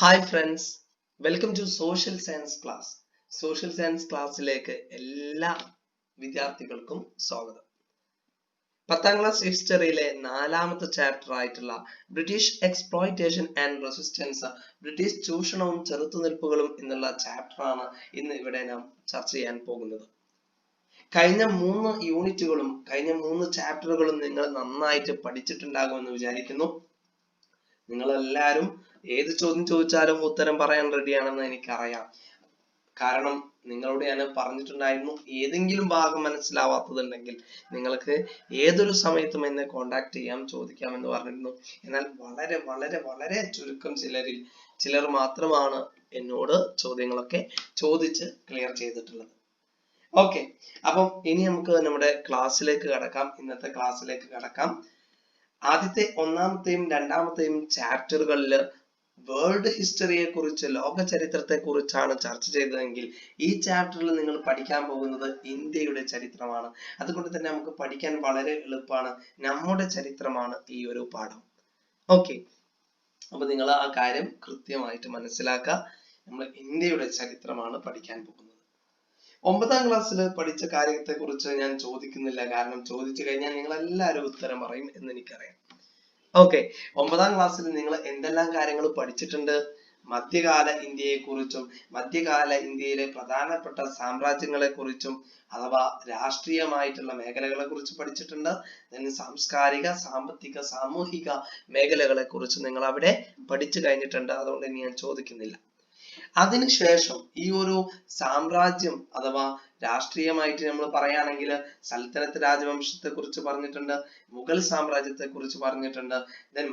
Hi friends, welcome to Social Science class. Social Science ക്ലാസ്സിലേക്ക് എല്ലാ വിദ്യാർത്ഥികൾക്കും സ്വാഗതം. 10ാം ക്ലാസ് ഹിസ്റ്ററിയിലെ നാലാമത്തെ ചാപ്റ്റർ ആയിട്ടുള്ള British exploitation and resistance, British ചൂഷണവും ചെറുത്തുനിൽപ്പുകളും എന്നുള്ള ചാപ്റ്റർ ആണ് ഇന്ന് ഇവിടെ നാം ചർച്ച ചെയ്യാൻ പോകുന്നത്. കഴിഞ്ഞ 3 യൂണിറ്റുകളും കഴിഞ്ഞ 3 ചാപ്റ്ററുകളും നിങ്ങൾ നന്നായിട്ട് പഠിച്ചിട്ടുണ്ടാകുമെന്ന് വിചാരിക്കുന്നു. നിങ്ങളെല്ലാവരും ഏത് ചോദ്യം ചോദിച്ചാലും ഉത്തരം പറയാൻ റെഡിയാണെന്ന് എനിക്കറിയാം. കാരണം നിങ്ങളോട് ഞാൻ പറഞ്ഞിട്ടുണ്ടായിരുന്നു, ഏതെങ്കിലും ഭാഗം മനസ്സിലാവാത്തതുണ്ടെങ്കിൽ നിങ്ങൾക്ക് ഏതൊരു സമയത്തും എന്നെ കോണ്ടാക്ട് ചെയ്യാം, ചോദിക്കാം എന്ന് പറഞ്ഞിരുന്നു. എന്നാൽ വളരെ വളരെ വളരെ ചുരുക്കം ചിലർ മാത്രമാണ് എന്നോട് ചോദ്യങ്ങളൊക്കെ ചോദിച്ച് ക്ലിയർ ചെയ്തിട്ടുള്ളത്. ഓക്കെ, അപ്പം ഇനി നമുക്ക് നമ്മുടെ ക്ലാസ്സിലേക്ക് കടക്കാം. ഇന്നത്തെ ക്ലാസ്സിലേക്ക് കടക്കാം. ആദ്യത്തെ ഒന്നാമത്തെയും രണ്ടാമത്തെയും ചാപ്റ്ററുകളിൽ വേൾഡ് ഹിസ്റ്ററിയെ കുറിച്ച്, ലോക ചരിത്രത്തെ കുറിച്ചാണ് ചർച്ച ചെയ്തതെങ്കിൽ ഈ ചാപ്റ്ററിൽ നിങ്ങൾ പഠിക്കാൻ പോകുന്നത് ഇന്ത്യയുടെ ചരിത്രമാണ്. അതുകൊണ്ട് തന്നെ നമുക്ക് പഠിക്കാൻ വളരെ എളുപ്പമാണ്. നമ്മുടെ ചരിത്രമാണ് ഈ ഒരു പാഠം. ഓക്കെ, അപ്പൊ നിങ്ങൾ ആ കാര്യം കൃത്യമായിട്ട് മനസ്സിലാക്കുക. നമ്മൾ ഇന്ത്യയുടെ ചരിത്രമാണ് പഠിക്കാൻ പോകുന്നത്. 9ാം ക്ലാസ്സിൽ പഠിച്ച കാര്യത്തെ കുറിച്ച് ഞാൻ ചോദിക്കുന്നില്ല, കാരണം ചോദിച്ചു കഴിഞ്ഞാൽ നിങ്ങൾ എല്ലാവരും ഉത്തരം പറയും എന്ന് എനിക്കറിയാം. ഓക്കെ, 9ാം ക്ലാസ്സിൽ നിങ്ങൾ എന്തെല്ലാം കാര്യങ്ങൾ പഠിച്ചിട്ടുണ്ട്? മധ്യകാല ഇന്ത്യയെ കുറിച്ചും മധ്യകാല ഇന്ത്യയിലെ പ്രധാനപ്പെട്ട സാമ്രാജ്യങ്ങളെ കുറിച്ചും അഥവാ രാഷ്ട്രീയമായിട്ടുള്ള മേഖലകളെ കുറിച്ച് പഠിച്ചിട്ടുണ്ട്. സാംസ്കാരിക, സാമ്പത്തിക, സാമൂഹിക മേഖലകളെ കുറിച്ച് നിങ്ങൾ അവിടെ പഠിച്ചു കഴിഞ്ഞിട്ടുണ്ട്. അതുകൊണ്ട് ഇനി ഞാൻ ചോദിക്കുന്നില്ല. അതിനുശേഷം ഈ ഒരു സാമ്രാജ്യം അഥവാ രാഷ്ട്രീയമായിട്ട് നമ്മൾ പറയുകയാണെങ്കിൽ സൽത്തനത്ത് രാജവംശത്തെ കുറിച്ച് പറഞ്ഞിട്ടുണ്ട്, മുഗൾ സാമ്രാജ്യത്തെ കുറിച്ച് പറഞ്ഞിട്ടുണ്ട്,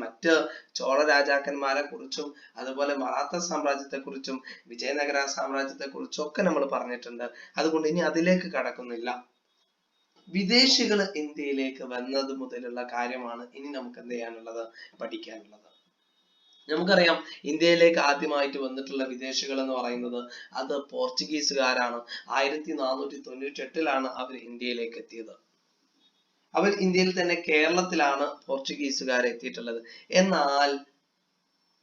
മറ്റ് ചോള രാജാക്കന്മാരെ കുറിച്ചും അതുപോലെ മറാത്ത സാമ്രാജ്യത്തെ കുറിച്ചും വിജയനഗര സാമ്രാജ്യത്തെ കുറിച്ചും ഒക്കെ നമ്മൾ പറഞ്ഞിട്ടുണ്ട്. അതുകൊണ്ട് ഇനി അതിലേക്ക് കടക്കുന്നില്ല. വിദേശികൾ ഇന്ത്യയിലേക്ക് വന്നത് മുതലുള്ള കാര്യമാണ് ഇനി നമുക്ക് എന്ത് ചെയ്യാനുള്ളത്, പഠിക്കാനുള്ളത്. നമുക്കറിയാം, ഇന്ത്യയിലേക്ക് ആദ്യമായിട്ട് വന്നിട്ടുള്ള വിദേശികൾ എന്ന് പറയുന്നത് അത് പോർച്ചുഗീസുകാരാണ്. 1498 അവർ ഇന്ത്യയിലേക്ക് എത്തിയത്. അവർ ഇന്ത്യയിൽ തന്നെ കേരളത്തിലാണ് പോർച്ചുഗീസുകാർ എത്തിയിട്ടുള്ളത്.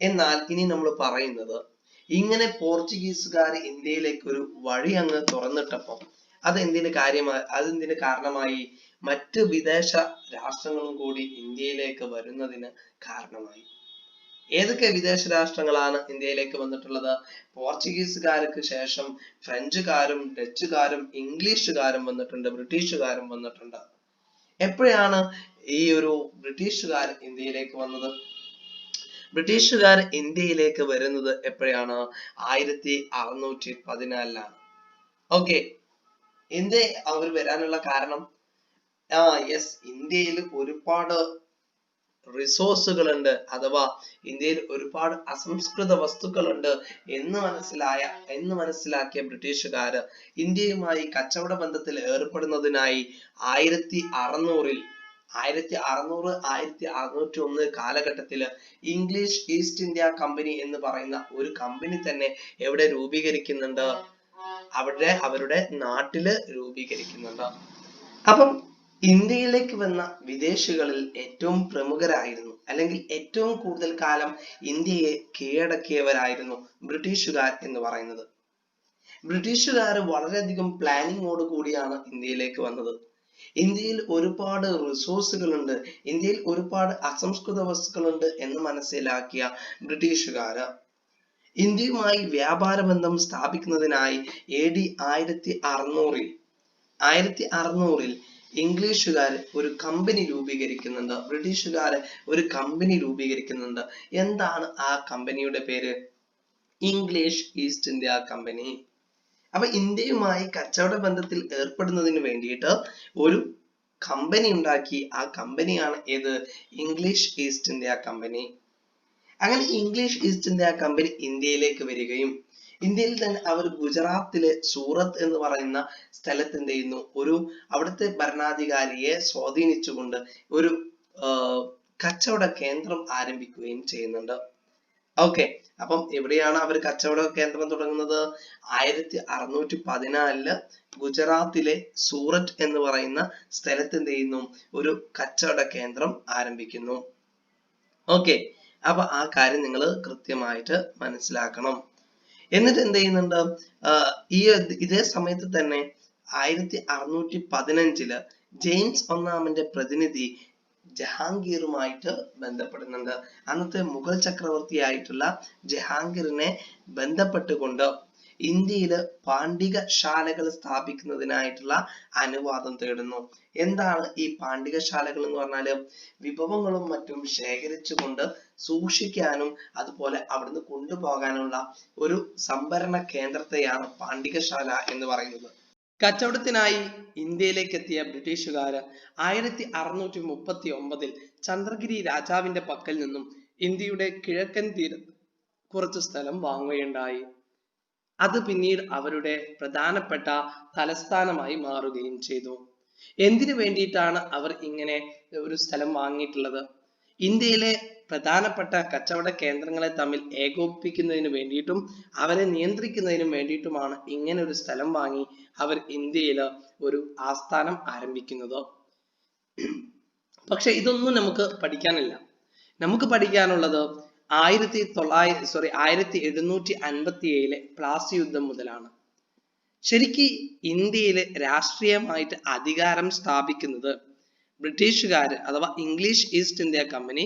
എന്നാൽ ഇനി നമ്മൾ പറയുന്നത്, ഇങ്ങനെ പോർച്ചുഗീസുകാർ ഇന്ത്യയിലേക്ക് ഒരു വഴി അങ്ങ് തുറന്നിട്ടപ്പോ അതെന്തിന് കാരണമായി? മറ്റ് വിദേശ രാഷ്ട്രങ്ങളും കൂടി ഇന്ത്യയിലേക്ക് വരുന്നതിന് കാരണമായി. ഏതൊക്കെ വിദേശ രാഷ്ട്രങ്ങളാണ് ഇന്ത്യയിലേക്ക് വന്നിട്ടുള്ളത്? പോർച്ചുഗീസുകാർക്ക് ശേഷം ഫ്രഞ്ചുകാരും ഡച്ചുകാരും ഇംഗ്ലീഷുകാരും വന്നിട്ടുണ്ട്, ബ്രിട്ടീഷുകാരും വന്നിട്ടുണ്ട്. എപ്പോഴാണ് ഈ ഒരു ബ്രിട്ടീഷുകാർ ഇന്ത്യയിലേക്ക് വന്നത്? ബ്രിട്ടീഷുകാർ ഇന്ത്യയിലേക്ക് വരുന്നത് എപ്പോഴാണ്? 1614 ഓക്കെ, എന്തേ അവർ വരാനുള്ള കാരണം? ഇന്ത്യയിൽ ഒരുപാട് റിസോഴ്സുകളുണ്ട്, അഥവാ ഇന്ത്യയിൽ ഒരുപാട് അസംസ്കൃത വസ്തുക്കളുണ്ട് എന്ന് മനസ്സിലാക്കിയ ബ്രിട്ടീഷുകാര് ഇന്ത്യയുമായി കച്ചവട ബന്ധത്തിൽ ഏർപ്പെടുന്നതിനായി 1601 കാലഘട്ടത്തിൽ ഇംഗ്ലീഷ് ഈസ്റ്റ് ഇന്ത്യ കമ്പനി എന്ന് പറയുന്ന ഒരു കമ്പനി തന്നെ എവിടെ രൂപീകരിക്കുന്നുണ്ട്? അവരുടെ നാട്ടില് രൂപീകരിക്കുന്നുണ്ട്. അപ്പം ഇന്ത്യയിലേക്ക് വന്ന വിദേശികളിൽ ഏറ്റവും പ്രമുഖരായിരുന്നു, അല്ലെങ്കിൽ ഏറ്റവും കൂടുതൽ കാലം ഇന്ത്യയെ കീഴടക്കിയവരായിരുന്നു ബ്രിട്ടീഷുകാർ എന്ന് പറയുന്നത്. ബ്രിട്ടീഷുകാർ വളരെയധികം പ്ലാനിങ്ങോട് കൂടിയാണ് ഇന്ത്യയിലേക്ക് വന്നത്. ഇന്ത്യയിൽ ഒരുപാട് റിസോഴ്സുകളുണ്ട്, ഇന്ത്യയിൽ ഒരുപാട് അസംസ്കൃത വസ്തുക്കളുണ്ട് എന്ന് മനസ്സിലാക്കിയ ബ്രിട്ടീഷുകാര് ഇന്ത്യയുമായി വ്യാപാര ബന്ധം സ്ഥാപിക്കുന്നതിനായി AD 1600 ഇംഗ്ലീഷുകാർ ഒരു കമ്പനി രൂപീകരിക്കുന്നുണ്ട്, ബ്രിട്ടീഷുകാർ ഒരു കമ്പനി രൂപീകരിക്കുന്നുണ്ട്. എന്താണ് ആ കമ്പനിയുടെ പേര്? English east India company. അപ്പൊ ഇന്ത്യയുമായി കച്ചവട ബന്ധത്തിൽ ഏർപ്പെടുന്നതിന് വേണ്ടിയിട്ട് ഒരു കമ്പനി ഉണ്ടാക്കി. ആ കമ്പനിയാണ് ഏത്? English east India company. അങ്ങനെ ഇംഗ്ലീഷ് ഈസ്റ്റ് ഇന്ത്യ കമ്പനി ഇന്ത്യയിലേക്ക് വരികയും ഇന്ത്യയിൽ തന്നെ അവർ ഗുജറാത്തിലെ സൂറത്ത് എന്ന് പറയുന്ന സ്ഥലത്ത് എന്ത് ചെയ്യുന്നു, അവിടുത്തെ ഭരണാധികാരിയെ സ്വാധീനിച്ചുകൊണ്ട് ഒരു കച്ചവട കേന്ദ്രം ആരംഭിക്കുകയും ചെയ്യുന്നുണ്ട്. ഓക്കെ, അപ്പം എവിടെയാണ് അവർ കച്ചവട കേന്ദ്രം തുടങ്ങുന്നത്? 1614 ഗുജറാത്തിലെ സൂറത്ത് എന്ന് പറയുന്ന സ്ഥലത്ത് എന്ത് ചെയ്യുന്നു, ഒരു കച്ചവട കേന്ദ്രം ആരംഭിക്കുന്നു. ഓക്കെ, അപ്പൊ ആ കാര്യം നിങ്ങൾ കൃത്യമായിട്ട് മനസ്സിലാക്കണം. എന്നിട്ട് എന്ത് ചെയ്യുന്നുണ്ട്, ഈ ഇതേ സമയത്ത് തന്നെ 1615 ജെയിംസ് ഒന്നാമന്റെ പ്രതിനിധി ജഹാംഗീറുമായിട്ട് ബന്ധപ്പെടുന്നുണ്ട്. അന്നത്തെ മുഗൾ ചക്രവർത്തിയായിട്ടുള്ള ജഹാംഗീറിനെ ബന്ധപ്പെട്ടുകൊണ്ട് ഇന്ത്യയിൽ പാണ്ഡികശാലകൾ സ്ഥാപിക്കുന്നതിനായിട്ടുള്ള അനുവാദം തേടുന്നു. എന്താണ് ഈ പാണ്ഡികശാലകൾ എന്ന് പറഞ്ഞാല്? വിഭവങ്ങളും മറ്റും ശേഖരിച്ചുകൊണ്ട് സൂക്ഷിക്കാനും അതുപോലെ അവിടുന്ന് കൊണ്ടുപോകാനുള്ള ഒരു സംഭരണ കേന്ദ്രത്തെയാണ് പാണ്ഡികശാല എന്ന് പറയുന്നത്. കച്ചവടത്തിനായി ഇന്ത്യയിലേക്ക് എത്തിയ ബ്രിട്ടീഷുകാര് 1639 ചന്ദ്രഗിരി രാജാവിന്റെ പക്കൽ നിന്നും ഇന്ത്യയുടെ കിഴക്കൻ തീരത്ത് കുറച്ച് സ്ഥലം വാങ്ങുകയുണ്ടായി. അത് പിന്നീട് അവരുടെ പ്രധാനപ്പെട്ട തലസ്ഥാനമായി മാറുകയും ചെയ്തു. എന്തിനു വേണ്ടിയിട്ടാണ് അവർ ഇങ്ങനെ ഒരു സ്ഥലം വാങ്ങിയിട്ടുള്ളത്? ഇന്ത്യയിലെ പ്രധാനപ്പെട്ട കച്ചവട കേന്ദ്രങ്ങളെ തമ്മിൽ ഏകോപിപ്പിക്കുന്നതിന് വേണ്ടിയിട്ടും അവരെ നിയന്ത്രിക്കുന്നതിനും വേണ്ടിയിട്ടുമാണ് ഇങ്ങനെ ഒരു സ്ഥലം വാങ്ങി അവർ ഇന്ത്യയിൽ ഒരു ആസ്ഥാനം ആരംഭിക്കുന്നത്. പക്ഷെ ഇതൊന്നും നമുക്ക് പഠിക്കാനില്ല. നമുക്ക് പഠിക്കാനുള്ളത് 1757 പ്ലാസി യുദ്ധം മുതലാണ്. ശരിക്ക് ഇന്ത്യയിലെ രാഷ്ട്രീയമായിട്ട് അധികാരം സ്ഥാപിക്കുന്നത് ബ്രിട്ടീഷുകാർ അഥവാ English east India company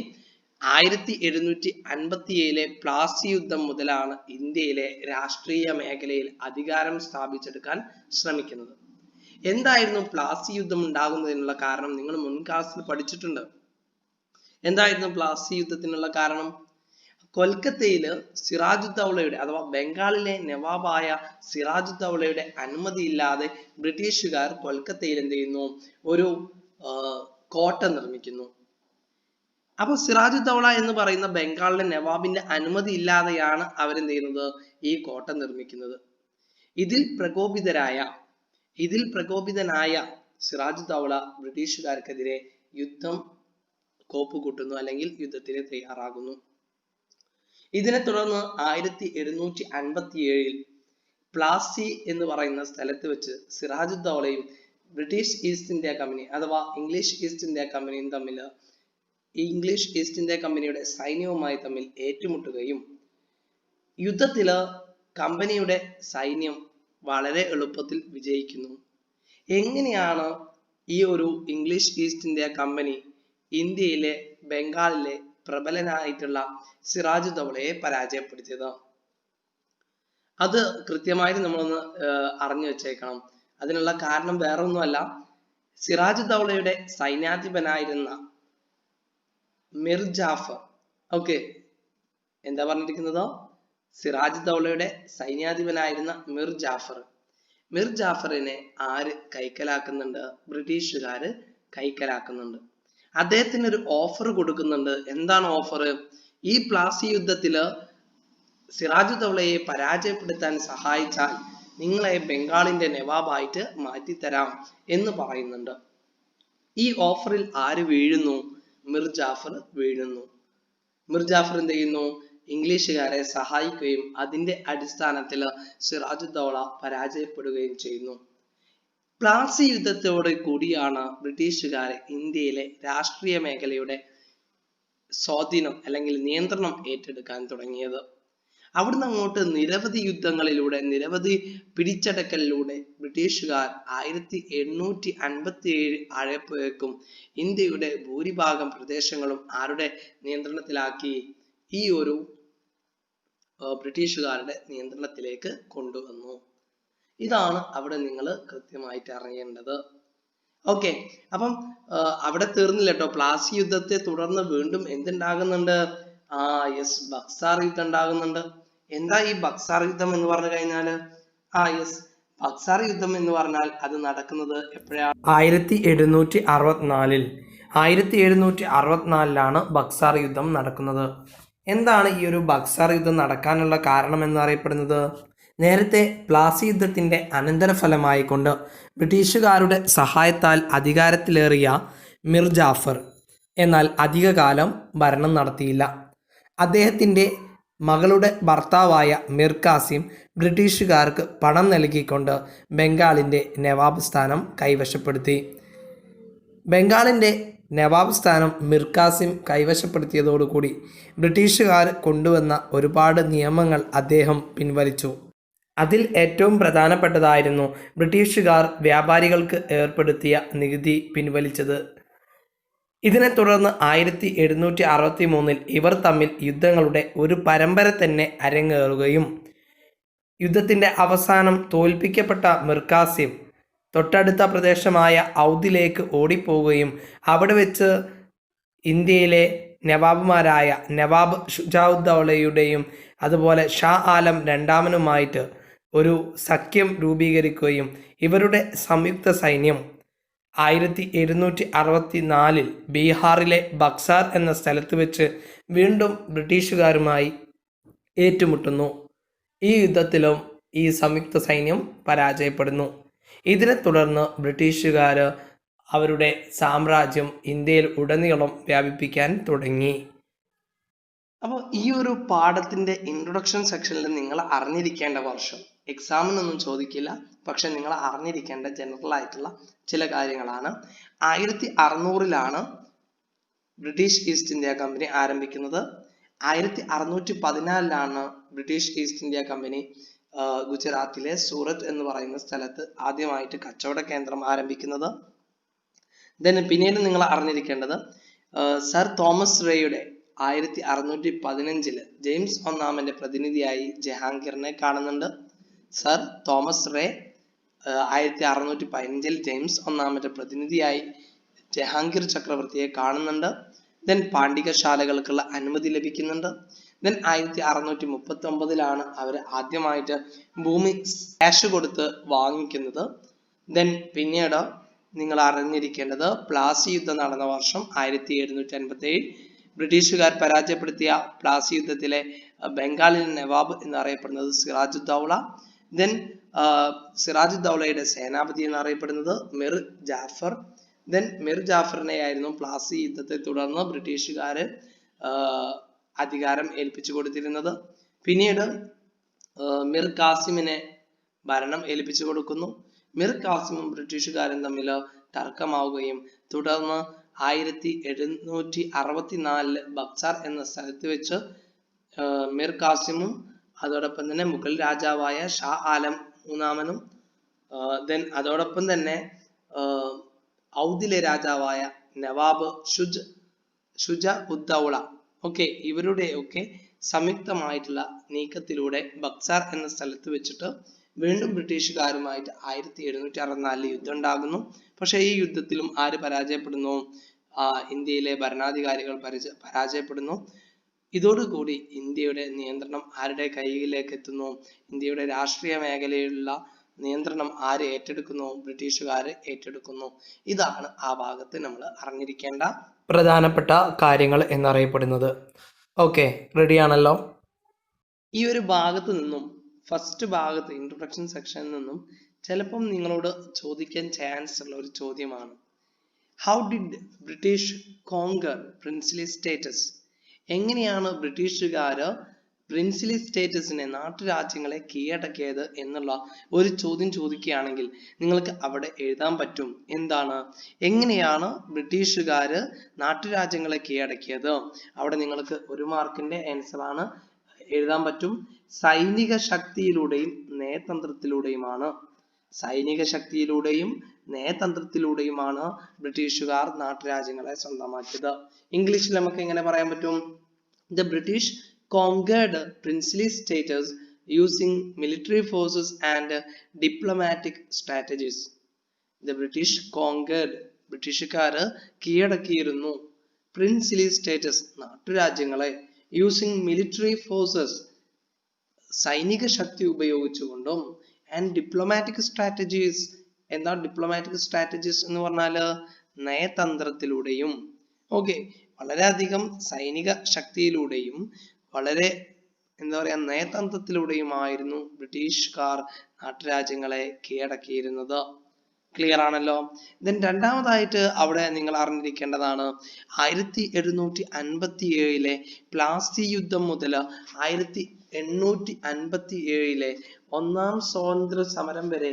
1757 Plassey യുദ്ധം മുതലാണ് ഇന്ത്യയിലെ രാഷ്ട്രീയ മേഖലയിൽ അധികാരം സ്ഥാപിച്ചെടുക്കാൻ ശ്രമിക്കുന്നത്. എന്തായിരുന്നു പ്ലാസി യുദ്ധം ഉണ്ടാകുന്നതിനുള്ള കാരണം? നിങ്ങൾ മുൻ ക്ലാസ്സിൽ പഠിച്ചിട്ടുണ്ട്. എന്തായിരുന്നു പ്ലാസി യുദ്ധത്തിനുള്ള കാരണം? കൊൽക്കത്തയിൽ സിറാജുദ്ദൗളയുടെ അഥവാ ബംഗാളിലെ നവാബായ സിറാജുദ്ദൗളയുടെ അനുമതിയില്ലാതെ ബ്രിട്ടീഷുകാർ കൊൽക്കത്തയിൽ എന്ത് ചെയ്യുന്നു? ഒരു കോട്ട നിർമ്മിക്കുന്നു. അപ്പൊ സിറാജുദ്ദൗള എന്ന് പറയുന്ന ബംഗാളിലെ നവാബിന്റെ അനുമതി ഇല്ലാതെയാണ് അവരെന്ത് ചെയ്യുന്നത്? ഈ കോട്ട നിർമ്മിക്കുന്നത്. ഇതിൽ പ്രകോപിതനായ സിറാജുദ്ദൗള ബ്രിട്ടീഷുകാർക്കെതിരെ യുദ്ധം കോപ്പുകൂട്ടുന്നു, അല്ലെങ്കിൽ യുദ്ധത്തിന് തയ്യാറാകുന്നു. ഇതിനെ തുടർന്ന് 1757 പ്ലാസി എന്ന് പറയുന്ന സ്ഥലത്ത് വെച്ച് സിറാജുദ്ദൗളയും ബ്രിട്ടീഷ് ഈസ്റ്റ് ഇന്ത്യ കമ്പനി അഥവാ ഇംഗ്ലീഷ് ഈസ്റ്റ് ഇന്ത്യ കമ്പനിയും തമ്മിൽ ഇംഗ്ലീഷ് ഈസ്റ്റ് ഇന്ത്യ കമ്പനിയുടെ സൈന്യവുമായി തമ്മിൽ ഏറ്റുമുട്ടുകയും യുദ്ധത്തില് കമ്പനിയുടെ സൈന്യം വളരെ എളുപ്പത്തിൽ വിജയിക്കുന്നു. എങ്ങനെയാണ് ഈ ഒരു ഇംഗ്ലീഷ് ഈസ്റ്റ് ഇന്ത്യ കമ്പനി ഇന്ത്യയിലെ ബംഗാളിലെ പ്രബലനായിട്ടുള്ള സിറാജുദ്ദൗളയെ പരാജയപ്പെടുത്തിയത്? അത് കൃത്യമായിട്ട് നമ്മളൊന്ന് അറിഞ്ഞു വെച്ചേക്കണം. അതിനുള്ള കാരണം വേറൊന്നുമല്ല, സിറാജുദ്ദൗളയുടെ സൈന്യാധിപനായിരുന്ന മിർ ജാഫർ, എന്താ പറഞ്ഞിരിക്കുന്നത്? സിറാജുദ്ദൗളയുടെ സൈന്യാധിപനായിരുന്ന മിർ ജാഫറിനെ ആര് കൈക്കലാക്കുന്നുണ്ട്? ബ്രിട്ടീഷുകാര് കൈക്കലാക്കുന്നുണ്ട്. അദ്ദേഹത്തിന് ഒരു ഓഫർ കൊടുക്കുന്നുണ്ട്. എന്താണ് ഓഫർ? ഈ പ്ലാസി യുദ്ധത്തില് സിറാജുദ്ദൗളയെ പരാജയപ്പെടുത്താൻ സഹായിച്ചാൽ നിങ്ങളെ ബംഗാളിന്റെ നവാബായിട്ട് മാറ്റിത്തരാം എന്ന് പറയുന്നുണ്ട്. ഈ ഓഫറിൽ ആര് വീഴുന്നു? മിർ ജാഫർ വീഴുന്നു. മിർ ജാഫർ എന്ത് ചെയ്യുന്നു? ഇംഗ്ലീഷുകാരെ സഹായിക്കുകയും അതിന്റെ അടിസ്ഥാനത്തിൽ സിറാജുദ്ദൗള പരാജയപ്പെടുകയും ചെയ്യുന്നു. പ്ലാസി യുദ്ധത്തോട് കൂടിയാണ് ബ്രിട്ടീഷുകാരെ ഇന്ത്യയിലെ രാഷ്ട്രീയ മേഖലയുടെ സ്വാധീനം അല്ലെങ്കിൽ നിയന്ത്രണം ഏറ്റെടുക്കാൻ തുടങ്ങിയത്. അവിടുന്ന് അങ്ങോട്ട് നിരവധി യുദ്ധങ്ങളിലൂടെ, നിരവധി പിടിച്ചടക്കലിലൂടെ ബ്രിട്ടീഷുകാർ 1857 ആയപ്പോഴേക്കും ഇന്ത്യയുടെ ഭൂരിഭാഗം പ്രദേശങ്ങളും ആരുടെ നിയന്ത്രണത്തിലാക്കി? ഈ ഒരു ബ്രിട്ടീഷുകാരുടെ നിയന്ത്രണത്തിലേക്ക് കൊണ്ടുവന്നു. ഇതാണ് അവിടെ നിങ്ങൾ കൃത്യമായിട്ട് അറിയേണ്ടത്. അപ്പം അവിടെ തീർന്നില്ല കേട്ടോ. പ്ലാസി യുദ്ധത്തെ തുടർന്ന് വീണ്ടും എന്തുണ്ടാകുന്നുണ്ട്? ബക്സാർ യുദ്ധം ഉണ്ടാകുന്നുണ്ട്. എന്താ ഈ ബക്സാർ യുദ്ധം എന്ന് പറഞ്ഞു കഴിഞ്ഞാല്? ബക്സാർ യുദ്ധം എന്ന് പറഞ്ഞാൽ അത് നടക്കുന്നത് എപ്പോഴാണ്? 1764 ബക്സാർ യുദ്ധം നടക്കുന്നത്. എന്താണ് ഈ ഒരു ബക്സാർ യുദ്ധം നടക്കാനുള്ള കാരണം എന്നറിയപ്പെടുന്നത്? നേരത്തെ പ്ലാസി യുദ്ധത്തിൻ്റെ അനന്തരഫലമായിക്കൊണ്ട് ബ്രിട്ടീഷുകാരുടെ സഹായത്താൽ അധികാരത്തിലേറിയ മിർ ജാഫർ എന്നാൽ അധികകാലം ഭരണം നടത്തിയില്ല. അദ്ദേഹത്തിൻ്റെ മകളുടെ ഭർത്താവായ മിർ കാസിം ബ്രിട്ടീഷുകാർക്ക് പണം നൽകിക്കൊണ്ട് ബംഗാളിൻ്റെ നവാബ് സ്ഥാനം കൈവശപ്പെടുത്തി. ബംഗാളിൻ്റെ നവാബ് സ്ഥാനം മിർ കാസിം കൈവശപ്പെടുത്തിയതോടുകൂടി ബ്രിട്ടീഷുകാർ കൊണ്ടുവന്ന ഒരുപാട് നിയമങ്ങൾ അദ്ദേഹം പിൻവലിച്ചു. അതിൽ ഏറ്റവും പ്രധാനപ്പെട്ടതായിരുന്നു ബ്രിട്ടീഷുകാർ വ്യാപാരികൾക്ക് ഏർപ്പെടുത്തിയ നികുതി പിൻവലിച്ചത്. ഇതിനെ തുടർന്ന് 1763 ഇവർ തമ്മിൽ യുദ്ധങ്ങളുടെ ഒരു പരമ്പര തന്നെ അരങ്ങേറുകയും യുദ്ധത്തിൻ്റെ അവസാനം തോൽപ്പിക്കപ്പെട്ട മിർ കാസിം തൊട്ടടുത്ത പ്രദേശമായ ഔദിലേക്ക് ഓടിപ്പോവുകയും അവിടെ വെച്ച് ഇന്ത്യയിലെ നവാബുമാരായ നവാബ് ഷുജാഉദ്ദൗലയുടെയും അതുപോലെ ഷാ ആലം രണ്ടാമനുമായിട്ട് ഒരു സഖ്യം രൂപീകരിക്കുകയും ഇവരുടെ സംയുക്ത സൈന്യം 1764 ബീഹാറിലെ ബക്സാർ എന്ന സ്ഥലത്ത് വെച്ച് വീണ്ടും ബ്രിട്ടീഷുകാരുമായി ഏറ്റുമുട്ടുന്നു. ഈ യുദ്ധത്തിലും ഈ സംയുക്ത സൈന്യം പരാജയപ്പെടുന്നു. ഇതിനെ തുടർന്ന് ബ്രിട്ടീഷുകാർ അവരുടെ സാമ്രാജ്യം ഇന്ത്യയിൽ ഉടനീളം വ്യാപിപ്പിക്കാൻ തുടങ്ങി. അപ്പോൾ ഈ ഒരു പാഠത്തിന്റെ ഇൻട്രൊഡക്ഷൻ സെക്ഷനിൽ നിങ്ങൾ അറിഞ്ഞിരിക്കേണ്ട വർഷം എക്സാമിനൊന്നും ചോദിക്കില്ല, പക്ഷെ നിങ്ങൾ അറിഞ്ഞിരിക്കേണ്ട ജനറൽ ആയിട്ടുള്ള ചില കാര്യങ്ങളാണ്. 1600 ബ്രിട്ടീഷ് ഈസ്റ്റ് ഇന്ത്യ കമ്പനി ആരംഭിക്കുന്നത്. 1614 ബ്രിട്ടീഷ് ഈസ്റ്റ് ഇന്ത്യ കമ്പനി ഗുജറാത്തിലെ സൂറത്ത് എന്ന് പറയുന്ന സ്ഥലത്ത് ആദ്യമായിട്ട് കച്ചവട കേന്ദ്രം ആരംഭിക്കുന്നത്. പിന്നീട് നിങ്ങൾ അറിഞ്ഞിരിക്കേണ്ടത് സർ തോമസ് റേയുടെ 1615 ജെയിംസ് ഒന്നാമന്റെ പ്രതിനിധിയായി ജഹാംഗീറിനെ കാണുന്നുണ്ട്. സർ തോമസ് റേ 1615 ജെയിംസ് ഒന്നാമന്റെ പ്രതിനിധിയായി ജഹാംഗീർ ചക്രവർത്തിയെ കാണുന്നുണ്ട്. പാണ്ഡികശാലകൾക്കുള്ള അനുമതി ലഭിക്കുന്നുണ്ട്. 1639 അവർ ആദ്യമായിട്ട് ഭൂമി ക്യാഷ് കൊടുത്ത് വാങ്ങിക്കുന്നത്. പിന്നീട് നിങ്ങൾ അറിഞ്ഞിരിക്കേണ്ടത് പ്ലാസി യുദ്ധം നടന്ന വർഷം 1757. ബ്രിട്ടീഷുകാർ പരാജയപ്പെടുത്തിയ പ്ലാസി യുദ്ധത്തിലെ ബംഗാളിലെ നവാബ് എന്നറിയപ്പെടുന്നത് സിറാജുദ്ദൗള. സിറാജുദ്ദൗളയുടെ സേനാപതി എന്നറിയപ്പെടുന്നത് മിർ ജാഫർ. മിർ ജാഫറിനെ ആയിരുന്നു പ്ലാസി യുദ്ധത്തെ തുടർന്ന് ബ്രിട്ടീഷുകാർ അധികാരം ഏൽപ്പിച്ചു കൊടുത്തിരുന്നത്. പിന്നീട് മിർ കാസിമിനെ ഭരണം ഏൽപ്പിച്ചു കൊടുക്കുന്നു. മിർ കാസിമും ബ്രിട്ടീഷുകാരും തമ്മിൽ തർക്കമാവുകയും തുടർന്ന് 1764 ബക്സാർ എന്ന സ്ഥലത്ത് വെച്ച് മിർ കാസിമും അതോടൊപ്പം തന്നെ മുഗൾ രാജാവായ ഷാ ആലം മൂന്നാമനും അതോടൊപ്പം തന്നെ ഔദിലെ രാജാവായ നവാബ് ഷുജഉദ്ദൗള ഇവരുടെ സംയുക്തമായിട്ടുള്ള നീക്കത്തിലൂടെ ബക്സാർ എന്ന സ്ഥലത്ത് വെച്ചിട്ട് വീണ്ടും ബ്രിട്ടീഷുകാരുമായിട്ട് 1764 യുദ്ധം ഉണ്ടാകുന്നു. പക്ഷെ ഈ യുദ്ധത്തിലും ആര് പരാജയപ്പെടുന്നു? ഇന്ത്യയിലെ ഭരണാധികാരികൾ പരാജയപ്പെടുന്നു. ഇതോടുകൂടി ഇന്ത്യയുടെ നിയന്ത്രണം ആരുടെ കയ്യിലേക്ക് എത്തുന്നു? ഇന്ത്യയുടെ രാഷ്ട്രീയ മേഖലയിലുള്ള നിയന്ത്രണം ആര് ഏറ്റെടുക്കുന്നു? ബ്രിട്ടീഷുകാർ ഏറ്റെടുക്കുന്നു. ഇതാണ് ആ ഭാഗത്ത് നമ്മൾ അറിഞ്ഞിരിക്കേണ്ട പ്രധാനപ്പെട്ട കാര്യങ്ങൾ എന്നറിയപ്പെടുന്നത്. റെഡിയാണല്ലോ? ഈ ഒരു ഭാഗത്ത് നിന്നും ഫസ്റ്റ് ഭാഗത്ത് ഇൻട്രൊഡക്ഷൻ സെക്ഷനിൽ നിന്നും ചിലപ്പം നിങ്ങളോട് ചോദിക്കാൻ ചാൻസ് ഉള്ള ഒരു ചോദ്യമാണ്, how did British conquer princely status? എങ്ങനെയാണ് ബ്രിട്ടീഷുകാര് പ്രിൻസ്ലി സ്റ്റേറ്റസിനെ, നാട്ടുരാജ്യങ്ങളെ കീഴടക്കിയത് എന്നുള്ള ഒരു ചോദ്യം ചോദിക്കുകയാണെങ്കിൽ നിങ്ങൾക്ക് അവിടെ എഴുതാൻ പറ്റും. എന്താണ്, എങ്ങനെയാണ് ബ്രിട്ടീഷുകാര് നാട്ടുരാജ്യങ്ങളെ കീഴടക്കിയത്? അവിടെ നിങ്ങൾക്ക് 1 മാർക്കിന്റെ ആൻസർ ആണ് എഴുതാൻ പറ്റും. സൈനിക ശക്തിയിലൂടെയും നയതന്ത്രത്തിലൂടെയുമാണ്. സൈനിക ശക്തിയിലൂടെയും നയതന്ത്രത്തിലൂടെയുമാണ് ബ്രിട്ടീഷുകാർ നാട്ടുരാജ്യങ്ങളെ സ്വന്തമാക്കിയത്. ഇംഗ്ലീഷിൽ നമുക്ക് എങ്ങനെ പറയാൻ പറ്റും? The British conquered princely status using military forces and diplomatic strategies. The British conquered, ബ്രിട്ടീഷുകാർ കീഴടക്കിയിരുന്നു പ്രിൻസ്ലി സ്റ്റേറ്റസ്, നാട്ടുരാജ്യങ്ങളെ, യൂസിങ് മിലിറ്ററി ഫോഴ്സസ്, സൈനിക ശക്തി ഉപയോഗിച്ചുകൊണ്ടും, ആൻഡ് ഡിപ്ലോമാറ്റിക് സ്ട്രാറ്റജീസ്. എന്താ ഡിപ്ലോമാറ്റിക് സ്ട്രാറ്റജീസ് എന്ന് പറഞ്ഞാൽ? നയതന്ത്രത്തിലൂടെയും. വളരെയധികം സൈനിക ശക്തിയിലൂടെയും വളരെ നയതന്ത്രത്തിലൂടെയുമായിരുന്നു ബ്രിട്ടീഷുകാർ നാട്ടുരാജ്യങ്ങളെ കീഴടക്കിയിരുന്നത്. ക്ലിയർ ആണല്ലോ? രണ്ടാമതായിട്ട് അവിടെ നിങ്ങൾ അറിഞ്ഞിരിക്കേണ്ടതാണ് 1757 പ്ലാസി യുദ്ധം മുതൽ 1857 ഒന്നാം സ്വാതന്ത്ര്യ സമരം വരെ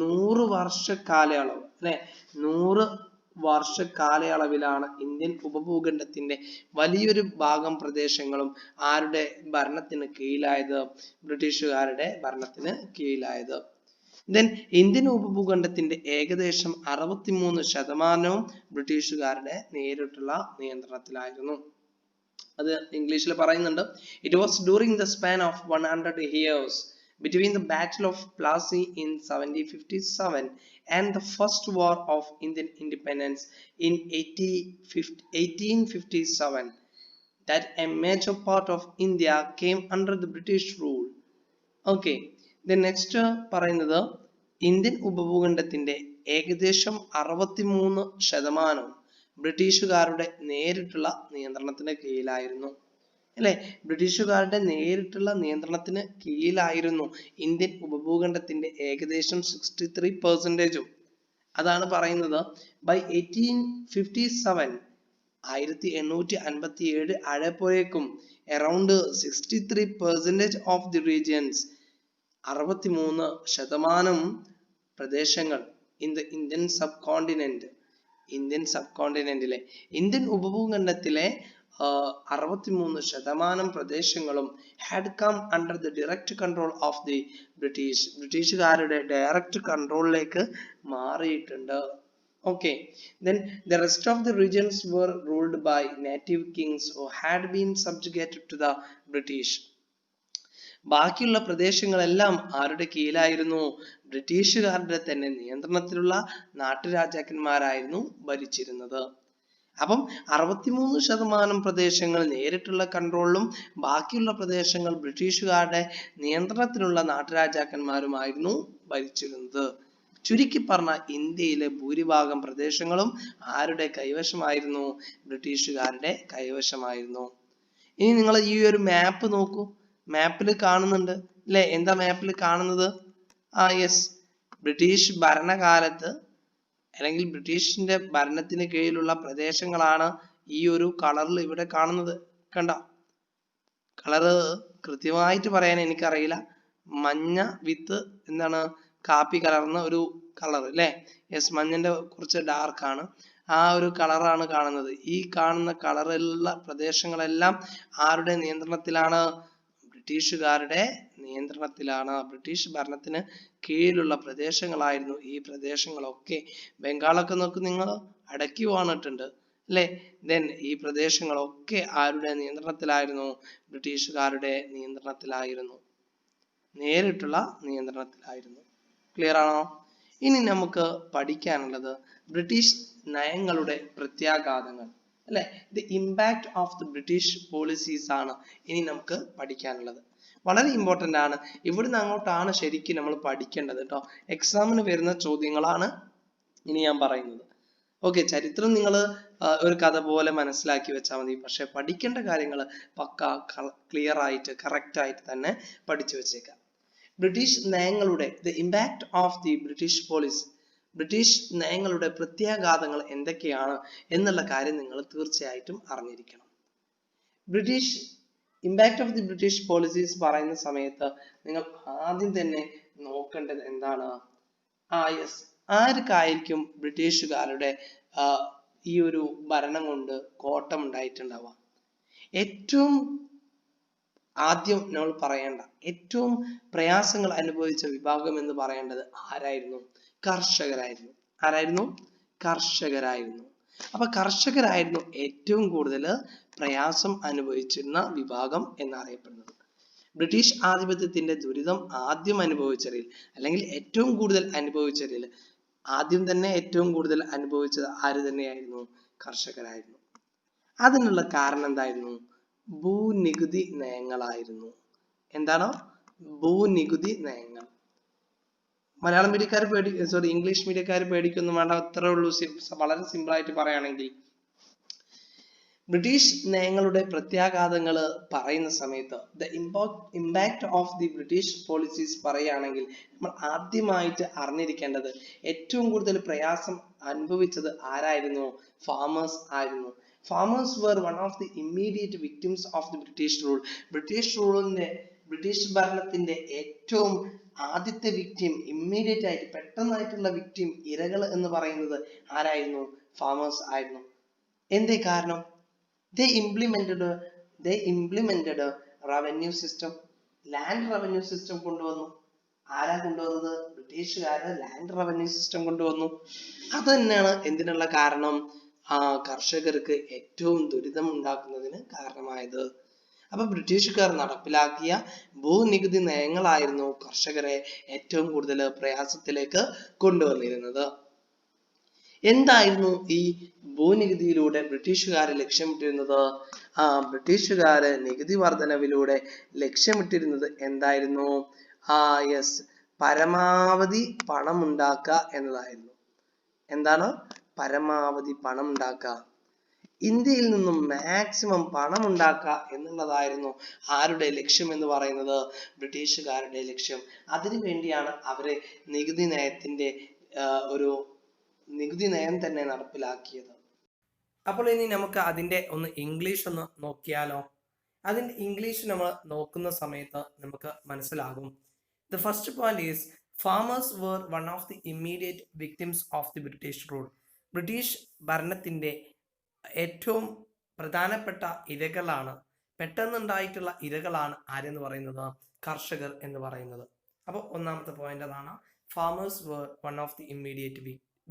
100 വർഷ കാലയളവ് 100 വർഷ കാലയളവിലാണ് ഇന്ത്യൻ ഉപഭൂഖണ്ഡത്തിന്റെ വലിയൊരു ഭാഗം പ്രദേശങ്ങളും ആരുടെ ഭരണത്തിന് കീഴിലായത്? ബ്രിട്ടീഷുകാരുടെ ഭരണത്തിന് കീഴിലായത്. Then ഇന്ത്യൻ ഉപഭൂഖണ്ഡത്തിന്റെ ഏകദേശം 63% ബ്രിട്ടീഷുകാരുടെ നേരിട്ടുള്ള നിയന്ത്രണത്തിലായിരുന്നു. അത് ഇംഗ്ലീഷിൽ പറയുന്നുണ്ട്. It was during the span of 100 years between the Battle of Plassey in 1757 and the First War of Indian Independence in 1857 that a major part of India came under the British rule. Okay, the next പറയുന്നത് Indian ഉപഭൂഖണ്ഡത്തിന്റെ ഏകദേശം 63% ബ്രിട്ടീഷുകാരുടെ നേരിട്ടുള്ള നിയന്ത്രണത്തിന് കീഴിലായിരുന്നു. അല്ലെ, ബ്രിട്ടീഷുകാരുടെ നേരിട്ടുള്ള നിയന്ത്രണത്തിന് കീഴിലായിരുന്നു ഇന്ത്യൻ ഉപഭൂഖണ്ഡത്തിന്റെ ഏകദേശം 63%. അതാണ് പറയുന്നത്. ബൈ 1857 1857 ആയപ്പോഴേക്കും around 63% of the regions 63% പ്രദേശങ്ങൾ in the Indian subcontinent Indian ഉപഭൂഖണ്ഡത്തിലെ 63% പ്രദേശങ്ങളും had come under the direct control of the British. ബ്രിട്ടീഷുകാരുടെ ഡയറക്റ്റ് കൺട്രോളിലേക്ക് മാറിയിട്ടുണ്ട്. Okay, then the rest of the regions were ruled by native kings who had been subjugated to the British. ബാക്കിയുള്ള പ്രദേശങ്ങളെല്ലാം ആരുടെ കീഴിലായിരുന്നു? ബ്രിട്ടീഷുകാരുടെ തന്നെ നിയന്ത്രണത്തിലുള്ള നാട്ടുരാജാക്കന്മാരായിരുന്നു ഭരിച്ചിരുന്നത്. അപ്പം 63% പ്രദേശങ്ങൾ നേരിട്ടുള്ള കൺട്രോളിലും ബാക്കിയുള്ള പ്രദേശങ്ങൾ ബ്രിട്ടീഷുകാരുടെ നിയന്ത്രണത്തിലുള്ള നാട്ടുരാജാക്കന്മാരുമായിരുന്നു ഭരിച്ചിരുന്നത്. ചുരുക്കി പറഞ്ഞ ഇന്ത്യയിലെ ഭൂരിഭാഗം പ്രദേശങ്ങളും ആരുടെ കൈവശമായിരുന്നു? ബ്രിട്ടീഷുകാരുടെ കൈവശമായിരുന്നു. ഇനി നിങ്ങൾ ഈ ഒരു മാപ്പ് നോക്കൂ. മാപ്പിൽ കാണുന്നുണ്ട് അല്ലെ? എന്താ മാപ്പിൽ കാണുന്നത്? യെസ്, ബ്രിട്ടീഷ് ഭരണകാലത്ത് അല്ലെങ്കിൽ ബ്രിട്ടീഷിന്റെ ഭരണത്തിന് കീഴിലുള്ള പ്രദേശങ്ങളാണ് ഈ ഒരു കളറിൽ ഇവിടെ കാണുന്നത്. കണ്ടോ? കളറ് കൃത്യമായിട്ട് പറയാൻ എനിക്കറിയില്ല. മഞ്ഞ വിത്ത് എന്താണ് കാപ്പി കലർന്ന ഒരു കളർ അല്ലെ? യെസ്, മഞ്ഞന്റെ കുറച്ച് ഡാർക്ക് ആണ്. ആ ഒരു കളറാണ് കാണുന്നത്. ഈ കാണുന്ന കളറിലുള്ള പ്രദേശങ്ങളെല്ലാം ആരുടെ നിയന്ത്രണത്തിലാണ്? ബ്രിട്ടീഷുകാരുടെ നിയന്ത്രണത്തിലാണ്. ബ്രിട്ടീഷ് ഭരണത്തിന് കീഴിലുള്ള പ്രദേശങ്ങളായിരുന്നു ഈ പ്രദേശങ്ങളൊക്കെ. ബംഗാളൊക്കെ നോക്ക് നിങ്ങൾ, അടക്കി വാണിട്ടുണ്ട് അല്ലെ? ദെൻ ഈ പ്രദേശങ്ങളൊക്കെ ആരുടെ നിയന്ത്രണത്തിലായിരുന്നു? ബ്രിട്ടീഷുകാരുടെ നിയന്ത്രണത്തിലായിരുന്നു, നേരിട്ടുള്ള നിയന്ത്രണത്തിലായിരുന്നു. ക്ലിയർ ആണോ? ഇനി നമുക്ക് പഠിക്കാനുള്ളത് ബ്രിട്ടീഷ് നയങ്ങളുടെ പ്രത്യാഘാതങ്ങൾ അല്ലെ? The impact of the British policies ആണ് ഇനി നമുക്ക് പഠിക്കാനുള്ളത്. വളരെ ഇമ്പോർട്ടന്റ് ആണ്. ഇവിടുന്ന് അങ്ങോട്ടാണ് ശരിക്കും നമ്മൾ പഠിക്കേണ്ടത് കേട്ടോ. എക്സാമിന് വരുന്ന ചോദ്യങ്ങളാണ് ഇനി ഞാൻ പറയുന്നത്. ഓക്കെ, ചരിത്രം നിങ്ങൾ ഒരു കഥ പോലെ മനസ്സിലാക്കി വെച്ചാൽ മതി. പക്ഷെ പഠിക്കേണ്ട കാര്യങ്ങൾ പക്ക ക്ലിയർ ആയിട്ട് കറക്റ്റ് ആയിട്ട് തന്നെ പഠിച്ചു വെച്ചേക്കാം. ബ്രിട്ടീഷ് നയങ്ങളുടെ the impact of the British policy, British നയങ്ങളുടെ പ്രത്യാഘാതങ്ങൾ എന്തൊക്കെയാണ് എന്നുള്ള കാര്യം നിങ്ങൾ തീർച്ചയായിട്ടും അറിഞ്ഞിരിക്കണം. British impact of the British policies പറയുന്ന സമയത്ത് നിങ്ങൾ ആദ്യം തന്നെ നോക്കേണ്ടത് എന്താണ്? യെസ്, ആർക്കായിരിക്കും ബ്രിട്ടീഷുകാരുടെ ഈ ഒരു ഭരണം കൊണ്ട് കോട്ടം ഉണ്ടായിട്ടുണ്ടാവുക? ഏറ്റവും ആദ്യം നമ്മൾ പറയേണ്ട, ഏറ്റവും പ്രയാസങ്ങൾ അനുഭവിച്ച വിഭാഗം എന്ന് പറയേണ്ടത് ആരായിരുന്നു? കർഷകരായിരുന്നു. ആരായിരുന്നു? കർഷകരായിരുന്നു. അപ്പൊ കർഷകരായിരുന്നു ഏറ്റവും കൂടുതൽ പ്രയാസം അനുഭവിച്ചിരുന്ന വിഭാഗം എന്നറിയപ്പെടുന്നത്. ബ്രിട്ടീഷ് ആധിപത്യത്തിന്റെ ദുരിതം ആദ്യം അനുഭവിച്ചവരിൽ അല്ലെങ്കിൽ ഏറ്റവും കൂടുതൽ അനുഭവിച്ചവരിൽ ആദ്യം തന്നെ ഏറ്റവും കൂടുതൽ അനുഭവിച്ചത് ആര് തന്നെയായിരുന്നു? കർഷകരായിരുന്നു. അതിനുള്ള കാരണം എന്തായിരുന്നു? ഭൂനികുതി നയങ്ങളായിരുന്നു. എന്താണോ? ഭൂനികുതി നയങ്ങൾ. മലയാളം മീഡിയക്കാർ ഇംഗ്ലീഷ് മീഡിയക്കാർ പേടിക്കൊന്നും വേണ്ട, അത്രേ ഉള്ളൂ. വളരെ സിമ്പിൾ ആയിട്ട് പറയുകയാണെങ്കിൽ ബ്രിട്ടീഷ് നയങ്ങളുടെ പ്രത്യാഘാതങ്ങൾ പറയുന്ന സമയത്ത് the impact of the British policies പറയുകയാണെങ്കിൽ നമ്മൾ ആദ്യമായിട്ട് അറിഞ്ഞിരിക്കേണ്ടത് ഏറ്റവും കൂടുതൽ പ്രയാസം അനുഭവിച്ചത് ആരായിരുന്നു? ഫാമേഴ്സ് ആയിരുന്നു. Farmers were one of the immediate victims of the British rule. British ഭരണത്തിന്റെ ഏറ്റവും ആദ്യത്തെ വിക്ടിം ഇമ്മീഡിയറ്റ് ആയിട്ട് പെട്ടെന്നായിട്ടുള്ള വിക്ടിം ഇരകൾ എന്ന് പറയുന്നത് ആരായിരുന്നു? ഫാമേഴ്സ് ആയിരുന്നു. എന്തേ കാരണം? they implemented revenue system, land revenue system കൊണ്ടുവന്നു. ആരാ കൊണ്ടുവന്നത്? ബ്രിട്ടീഷുകാര് ലാൻഡ് റവന്യൂ സിസ്റ്റം കൊണ്ടുവന്നു. അത് തന്നെയാണ് എന്തിനുള്ള കാരണം? കർഷകർക്ക് ഏറ്റവും ദുരിതം ഉണ്ടാക്കുന്നതിന് കാരണമായത്. അപ്പൊ ബ്രിട്ടീഷുകാർ നടപ്പിലാക്കിയ ഭൂനികുതി നയങ്ങളായിരുന്നു കർഷകരെ ഏറ്റവും കൂടുതൽ പ്രയാസത്തിലേക്ക് കൊണ്ടുവന്നിരുന്നത്. എന്തായിരുന്നു ഈ ഭൂനികുതിയിലൂടെ ബ്രിട്ടീഷുകാരെ ലക്ഷ്യമിട്ടിരുന്നത്? ബ്രിട്ടീഷുകാര് നികുതി വർധനവിലൂടെ ലക്ഷ്യമിട്ടിരുന്നത് എന്തായിരുന്നു? യെസ്, പരമാവധി പണം ഉണ്ടാക്കുക എന്നതായിരുന്നു. എന്താണ്? പരമാവധി പണം ഉണ്ടാക്കുക, ഇന്ത്യയിൽ നിന്നും മാക്സിമം പണം ഉണ്ടാക്കുക എന്നുള്ളതായിരുന്നു ആരുടെ ലക്ഷ്യം എന്ന് പറയുന്നത്? ബ്രിട്ടീഷുകാരുടെ ലക്ഷ്യം. അതിനു വേണ്ടിയാണ് അവര് നികുതി നയം തന്നെ നടപ്പിലാക്കിയത്. അപ്പോൾ ഇനി നമുക്ക് അതിന്റെ ഒന്ന് ഇംഗ്ലീഷ് ഒന്ന് നോക്കിയാലോ? അതിന്റെ ഇംഗ്ലീഷ് നമ്മൾ നോക്കുന്ന സമയത്ത് നമുക്ക് മനസ്സിലാകും. The first point is farmers were one of the immediate victims of the British rule. British ഭരണത്തിന്റെ ഏറ്റവും പ്രധാനപ്പെട്ട ഇരകളാണ്, പെട്ടെന്നുണ്ടായിട്ടുള്ള ഇരകളാണ് ആരെന്ന് പറയുന്നത്? കർഷകർ എന്ന് പറയുന്നത്. അപ്പോൾ ഒന്നാമത്തെ പോയിന്റ് അതാണ്, farmers were one of the immediate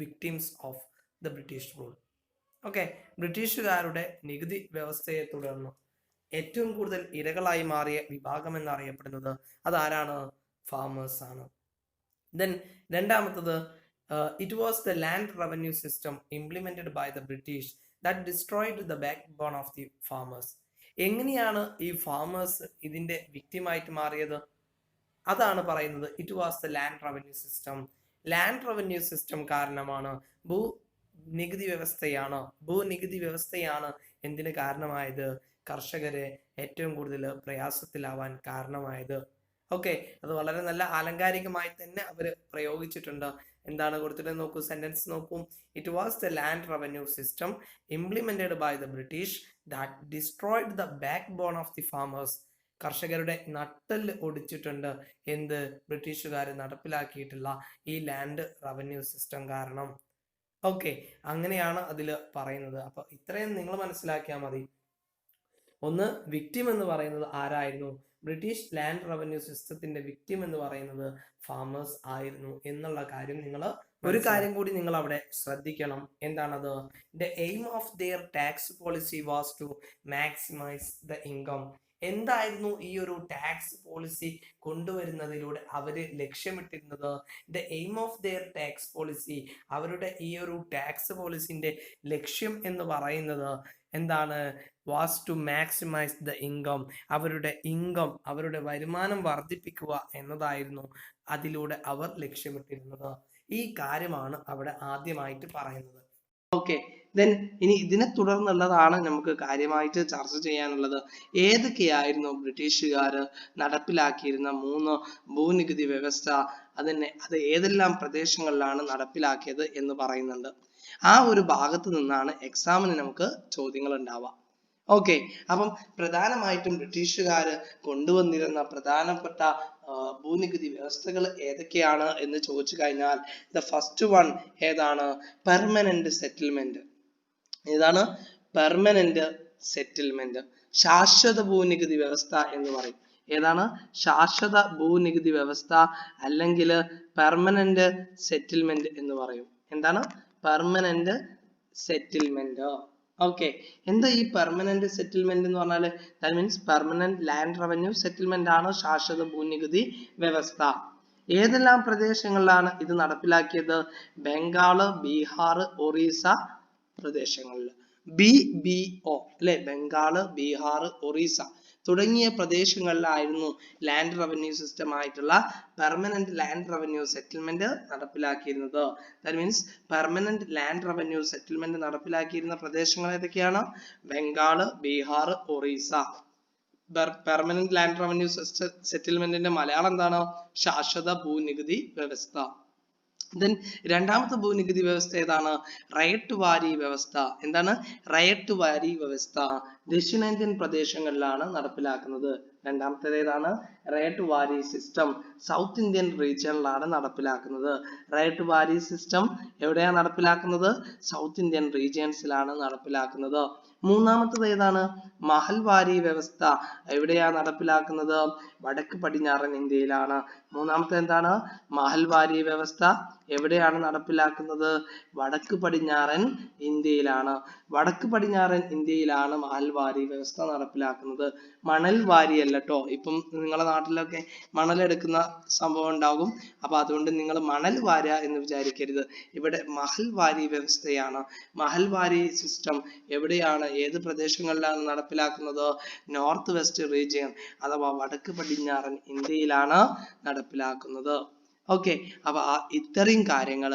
victims of the British rule. Okay, ബ്രിട്ടീഷുകാരുടെ നികുതി വ്യവസ്ഥയെ തുടർന്ന് ഏറ്റവും കൂടുതൽ ഇരകളായി മാറിയ വിഭാഗം എന്നറിയപ്പെടുന്നത് അതാരാണ്? ഫാമേഴ്സ് ആണ്. ദെൻ രണ്ടാമത്തത്, it was the land revenue system implemented by the British that destroyed the backbone of the farmers. എങ്ങനെയാണ് ഈ ഫാമേഴ്സ് ഇതിന്റെ വിക്ടിമായിട്ട് മാറിയത്? അതാണ് പറയുന്നത്, it was the land revenue system. Land revenue system കാരണമാണ്, ഭൂനികുതി വ്യവസ്ഥയാണ് എന്തിന് കാരണമായത്? കർഷകരെ ഏറ്റവും കൂടുതൽ പ്രയാസത്തിലാവാൻ കാരണമായത്. ഓക്കെ, അത് വളരെ നല്ല ആലങ്കാരികമായി തന്നെ അവര് പ്രയോഗിച്ചിട്ടുണ്ട്. എന്താണ് കൊടുത്തിട്ട് നോക്കൂ, സെന്റൻസ് നോക്കൂ. It was the land revenue system implemented by the British that destroyed the backbone of the farmers. കർഷകരുടെ നട്ടെല്ല് ഒടിച്ചിട്ടുണ്ട് എന്ത്? ബ്രിട്ടീഷുകാർ നടപ്പിലാക്കിയിട്ടുള്ള ഈ ലാൻഡ് റവന്യൂ സിസ്റ്റം കാരണം. ഓക്കെ, അങ്ങനെയാണ് അതിൽ പറയുന്നത്. അപ്പൊ ഇത്രയും നിങ്ങൾ മനസ്സിലാക്കിയാൽ മതി. ഒന്ന്, വിക്ടിം എന്ന് പറയുന്നത് ആരായിരുന്നു? ബ്രിട്ടീഷ് ലാൻഡ് റവന്യൂ സിസ്റ്റത്തിന്റെ വിക്ടിം എന്ന് പറയുന്നത് ഫാമേഴ്സ് ആയിരുന്നു എന്നുള്ള കാര്യം നിങ്ങൾ, ഒരു കാര്യം കൂടി നിങ്ങൾ അവിടെ ശ്രദ്ധിക്കണം. എന്താണത്? The aim of their tax policy was to maximise the income. എന്തായിരുന്നു ഈ ഒരു ടാക്സ് പോളിസി കൊണ്ടുവരുന്നതിലൂടെ അവര് ലക്ഷ്യമിട്ടിരുന്നത്? The aim of their tax policy, അവരുടെ ഈ ഒരു ടാക്സ് പോളിസിന്റെ ലക്ഷ്യം എന്ന് പറയുന്നത് എന്താണ്? Was to maximise the income. അവരുടെ വരുമാനം വർദ്ധിപ്പിക്കുക എന്നതായിരുന്നു അതിലൂടെ അവർ ലക്ഷ്യമിട്ടിരുന്നത്. ഈ കാര്യമാണ് അവിടെ ആദ്യമായിട്ട് പറയുന്നത്. ഓക്കെ, ദെൻ ഇനി ഇതിനെ തുടർന്നുള്ളതാണ് നമുക്ക് കാര്യമായിട്ട് ചർച്ച ചെയ്യാനുള്ളത്. ഏതൊക്കെയായിരുന്നു ബ്രിട്ടീഷുകാര് നടപ്പിലാക്കിയിരുന്ന 3 ഭൂനികുതി വ്യവസ്ഥ? അത് ഏതെല്ലാം പ്രദേശങ്ങളിലാണ് നടപ്പിലാക്കിയത് എന്ന് പറയുന്നുണ്ട്. ആ ഒരു ഭാഗത്ത് നിന്നാണ് എക്സാമിന് നമുക്ക് ചോദ്യങ്ങൾ ഉണ്ടാവുക. ഓക്കെ, അപ്പം പ്രധാനമായിട്ടും ബ്രിട്ടീഷുകാര് കൊണ്ടുവന്നിരുന്ന പ്രധാനപ്പെട്ട ഭൂനികുതി വ്യവസ്ഥകൾ ഏതൊക്കെയാണ് എന്ന് ചോദിച്ചു കഴിഞ്ഞാൽ, ദ ഫസ്റ്റ് വൺ ഏതാണ്? Permanent settlement. ഏതാണ്? പെർമനന്റ് സെറ്റിൽമെന്റ്, ശാശ്വത ഭൂനികുതി വ്യവസ്ഥ എന്ന് പറയും. ഏതാണ്? ശാശ്വത ഭൂനികുതി വ്യവസ്ഥ അല്ലെങ്കിൽ പെർമനന്റ് സെറ്റിൽമെന്റ് എന്ന് പറയും. എന്താണ്? Permanent settlement. ഓക്കെ, എന്താ ഈ പെർമനന്റ് സെറ്റിൽമെന്റ് എന്ന് പറഞ്ഞാൽ? That means permanent land revenue settlement ആണ് ശാശ്വത ഭൂനികുതി വ്യവസ്ഥ. ഏതെല്ലാം പ്രദേശങ്ങളിലാണ് ഇത് നടപ്പിലാക്കിയത്? ബംഗാള്, ബീഹാർ, ഒറീസ പ്രദേശങ്ങളിൽ. BBO അല്ലെ, ബംഗാള്, ബീഹാർ, ഒറീസ തുടങ്ങിയ പ്രദേശങ്ങളിലായിരുന്നു ലാൻഡ് റവന്യൂ സിസ്റ്റം ആയിട്ടുള്ള പെർമനന്റ് ലാൻഡ് റവന്യൂ സെറ്റിൽമെന്റ് നടപ്പിലാക്കിയിരുന്നത്. That means permanent land revenue settlement നടപ്പിലാക്കിയിരുന്ന പ്രദേശങ്ങൾ ഏതൊക്കെയാണ്? Bengal, Bihar, Orissa. Permanent land revenue സെറ്റിൽമെന്റിന്റെ മലയാളം എന്താണ്? ശാശ്വത ഭൂനികുതി വ്യവസ്ഥ. ദെൻ രണ്ടാമത്തെ ഭൂനികുതി വ്യവസ്ഥ ഏതാണ്? റയട്ട് വാരി വ്യവസ്ഥ. എന്താണ്? റയട്ട് വാരി വ്യവസ്ഥ ദക്ഷിണേന്ത്യൻ പ്രദേശങ്ങളിലാണ് നടപ്പിലാക്കുന്നത്. രണ്ടാമത്തേത് ഏതാണ്? റേറ്റ് വാരി സിസ്റ്റം സൗത്ത് ഇന്ത്യൻ റീജിയനിലാണ് നടപ്പിലാക്കുന്നത്. റേറ്റ് വാരി സിസ്റ്റം എവിടെയാണ് നടപ്പിലാക്കുന്നത്? സൗത്ത് ഇന്ത്യൻ റീജിയൻസിലാണ് നടപ്പിലാക്കുന്നത്. മൂന്നാമത്തത് ഏതാണ്? മഹൽവാരി വ്യവസ്ഥ എവിടെയാണ് നടപ്പിലാക്കുന്നത്? വടക്ക് പടിഞ്ഞാറൻ ഇന്ത്യയിലാണ്. മൂന്നാമത്തെ എന്താണ്? മഹൽവാരി വ്യവസ്ഥ എവിടെയാണ് നടപ്പിലാക്കുന്നത്? വടക്ക് പടിഞ്ഞാറൻ ഇന്ത്യയിലാണ്. വടക്ക് പടിഞ്ഞാറൻ ഇന്ത്യയിലാണ് മഹൽവാരി വ്യവസ്ഥ നടപ്പിലാക്കുന്നത്. മണൽ വാരിയല്ല ട്ടോ. ഇപ്പം നിങ്ങളുടെ നാട്ടിലൊക്കെ മണലെടുക്കുന്ന സംഭവം ഉണ്ടാകും. അപ്പൊ അതുകൊണ്ട് നിങ്ങൾ മണൽ വാര എന്ന് വിചാരിക്കരുത്. ഇവിടെ മഹൽവാരി വ്യവസ്ഥയാണ്. മഹൽവാരി സിസ്റ്റം എവിടെയാണ്, ഏത് പ്രദേശങ്ങളിലാണ് നടപ്പിലാക്കുന്നത്? നോർത്ത് വെസ്റ്റ് റീജിയൻ അഥവാ വടക്ക് പടിഞ്ഞാറൻ ഇന്ത്യയിലാണ് നടപ്പിലാക്കുന്നത്. ഓക്കെ, അപ്പൊ ഇത്രയും കാര്യങ്ങൾ